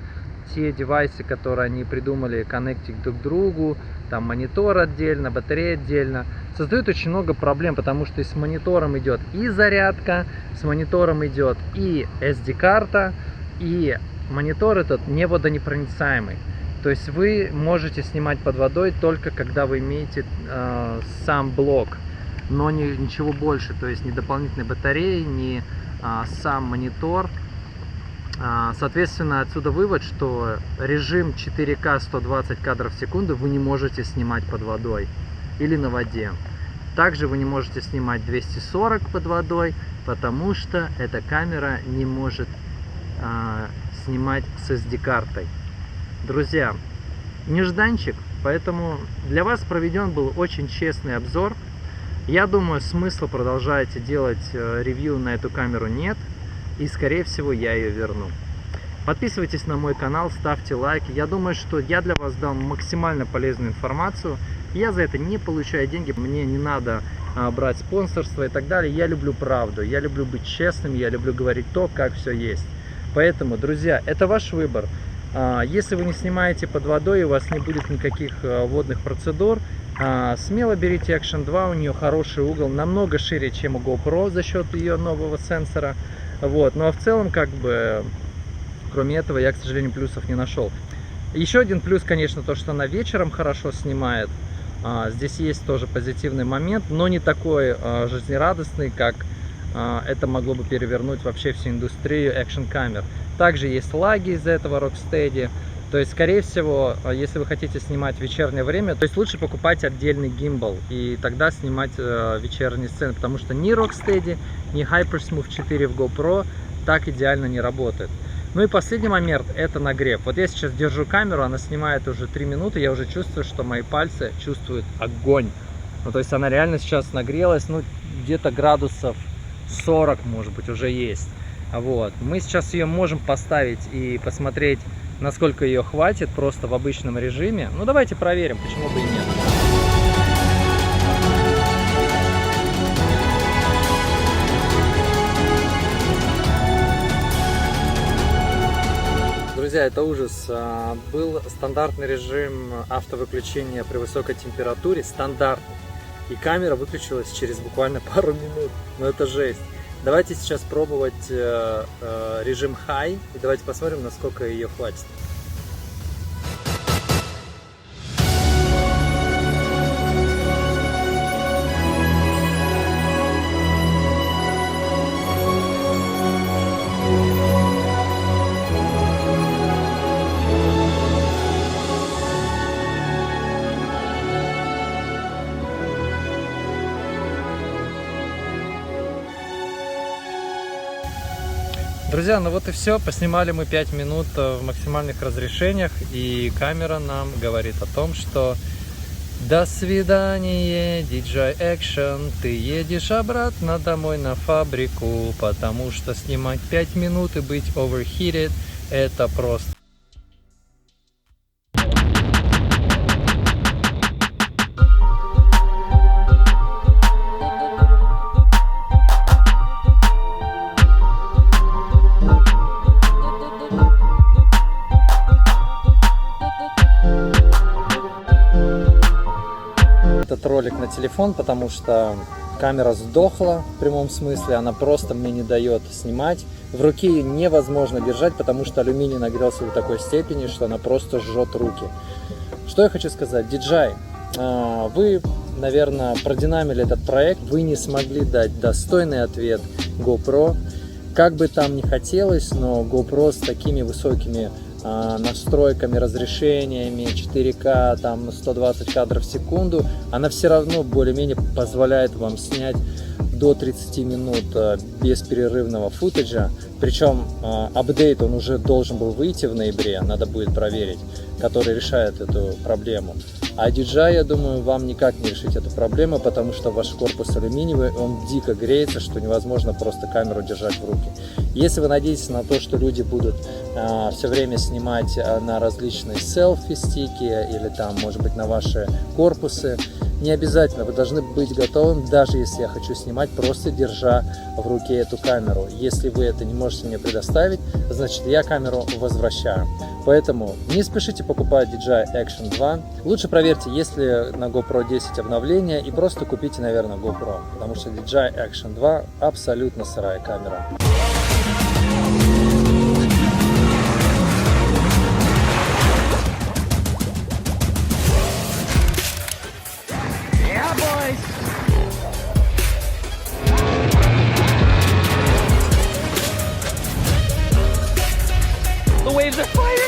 те девайсы, которые они придумали, коннектить друг к другу, там монитор отдельно, батарея отдельно, создают очень много проблем, потому что с монитором идет и зарядка, с монитором идет и SD-карта, и монитор этот не водонепроницаемый. То есть вы можете снимать под водой только когда вы имеете сам блок, но ничего больше, то есть ни дополнительной батареи, ни сам монитор. Соответственно, отсюда вывод, что режим 4К 120 кадров в секунду вы не можете снимать под водой или на воде. Также вы не можете снимать 240 под водой, потому что эта камера не может снимать с SD-картой. Друзья, нежданчик, поэтому для вас проведен был очень честный обзор. Я думаю, смысла продолжать делать ревью на эту камеру нет, и скорее всего я ее верну. Подписывайтесь на мой канал, ставьте лайки. Я думаю, что я для вас дам максимально полезную информацию. Я за это не получаю деньги, мне не надо брать спонсорство и так далее. Я люблю правду, я люблю быть честным, я люблю говорить то, как все есть. Поэтому, друзья, это ваш выбор. Если вы не снимаете под водой и у вас не будет никаких водных процедур, смело берите Action 2, у нее хороший угол, намного шире, чем у GoPro за счет ее нового сенсора. Вот. Ну а в целом, как бы, кроме этого, я, к сожалению, плюсов не нашел. Еще один плюс, конечно, то, что она вечером хорошо снимает. Здесь есть тоже позитивный момент, но не такой жизнерадостный, как это могло бы перевернуть вообще всю индустрию экшн-камер. Также есть лаги из-за этого Rocksteady. То есть, скорее всего, если вы хотите снимать в вечернее время, то есть лучше покупать отдельный гимбал и тогда снимать вечерние сцены, потому что ни Rocksteady, ни HyperSmooth 4 в GoPro так идеально не работает. Ну и последний момент – это нагрев. Вот я сейчас держу камеру, она снимает уже 3 минуты, я уже чувствую, что мои пальцы чувствуют огонь. Ну, то есть она реально сейчас нагрелась, ну, где-то градусов 40, может быть, уже есть. Вот. Мы сейчас ее можем поставить и посмотреть, насколько ее хватит просто в обычном режиме. Ну, давайте проверим, почему бы и нет. Друзья, это ужас. Был стандартный режим автовыключения при высокой температуре, стандартный. И камера выключилась через буквально пару минут. Ну это жесть. Давайте сейчас пробовать режим High. И давайте посмотрим, насколько ее хватит. Друзья, ну вот и все. Поснимали мы 5 минут в максимальных разрешениях, и камера нам говорит о том, что до свидания, DJI Action, ты едешь обратно домой на фабрику, потому что снимать 5 минут и быть overheated — это просто... Этот ролик на телефон, потому что камера сдохла в прямом смысле, она просто мне не дает снимать. В руке ее невозможно держать, потому что алюминий нагрелся до такой степени, что она просто жжет руки. Что я хочу сказать? DJI, вы, наверное, продинамили этот проект, вы не смогли дать достойный ответ GoPro. Как бы там ни хотелось, но GoPro с такими высокими настройками, разрешениями, 4К, там 120 кадров в секунду, она все равно более-менее позволяет вам снять до 30 минут бесперерывного футажа. Причем апдейт он уже должен был выйти в ноябре, надо будет проверить, который решает эту проблему. А DJI, я думаю, вам никак не решить эту проблему, потому что ваш корпус алюминиевый, он дико греется, что невозможно просто камеру держать в руки. Если вы надеетесь на то, что люди будут все время снимать на различные селфи-стики или там, может быть, на ваши корпусы, не обязательно, вы должны быть готовым, даже если я хочу снимать, просто держа в руке эту камеру. Если вы это не можете мне предоставить, значит, я камеру возвращаю. Поэтому не спешите покупать DJI Action 2. Лучше проверьте, есть ли на GoPro 10 обновления, и просто купите, наверное, GoPro, потому что DJI Action 2 абсолютно сырая камера. They're fighting!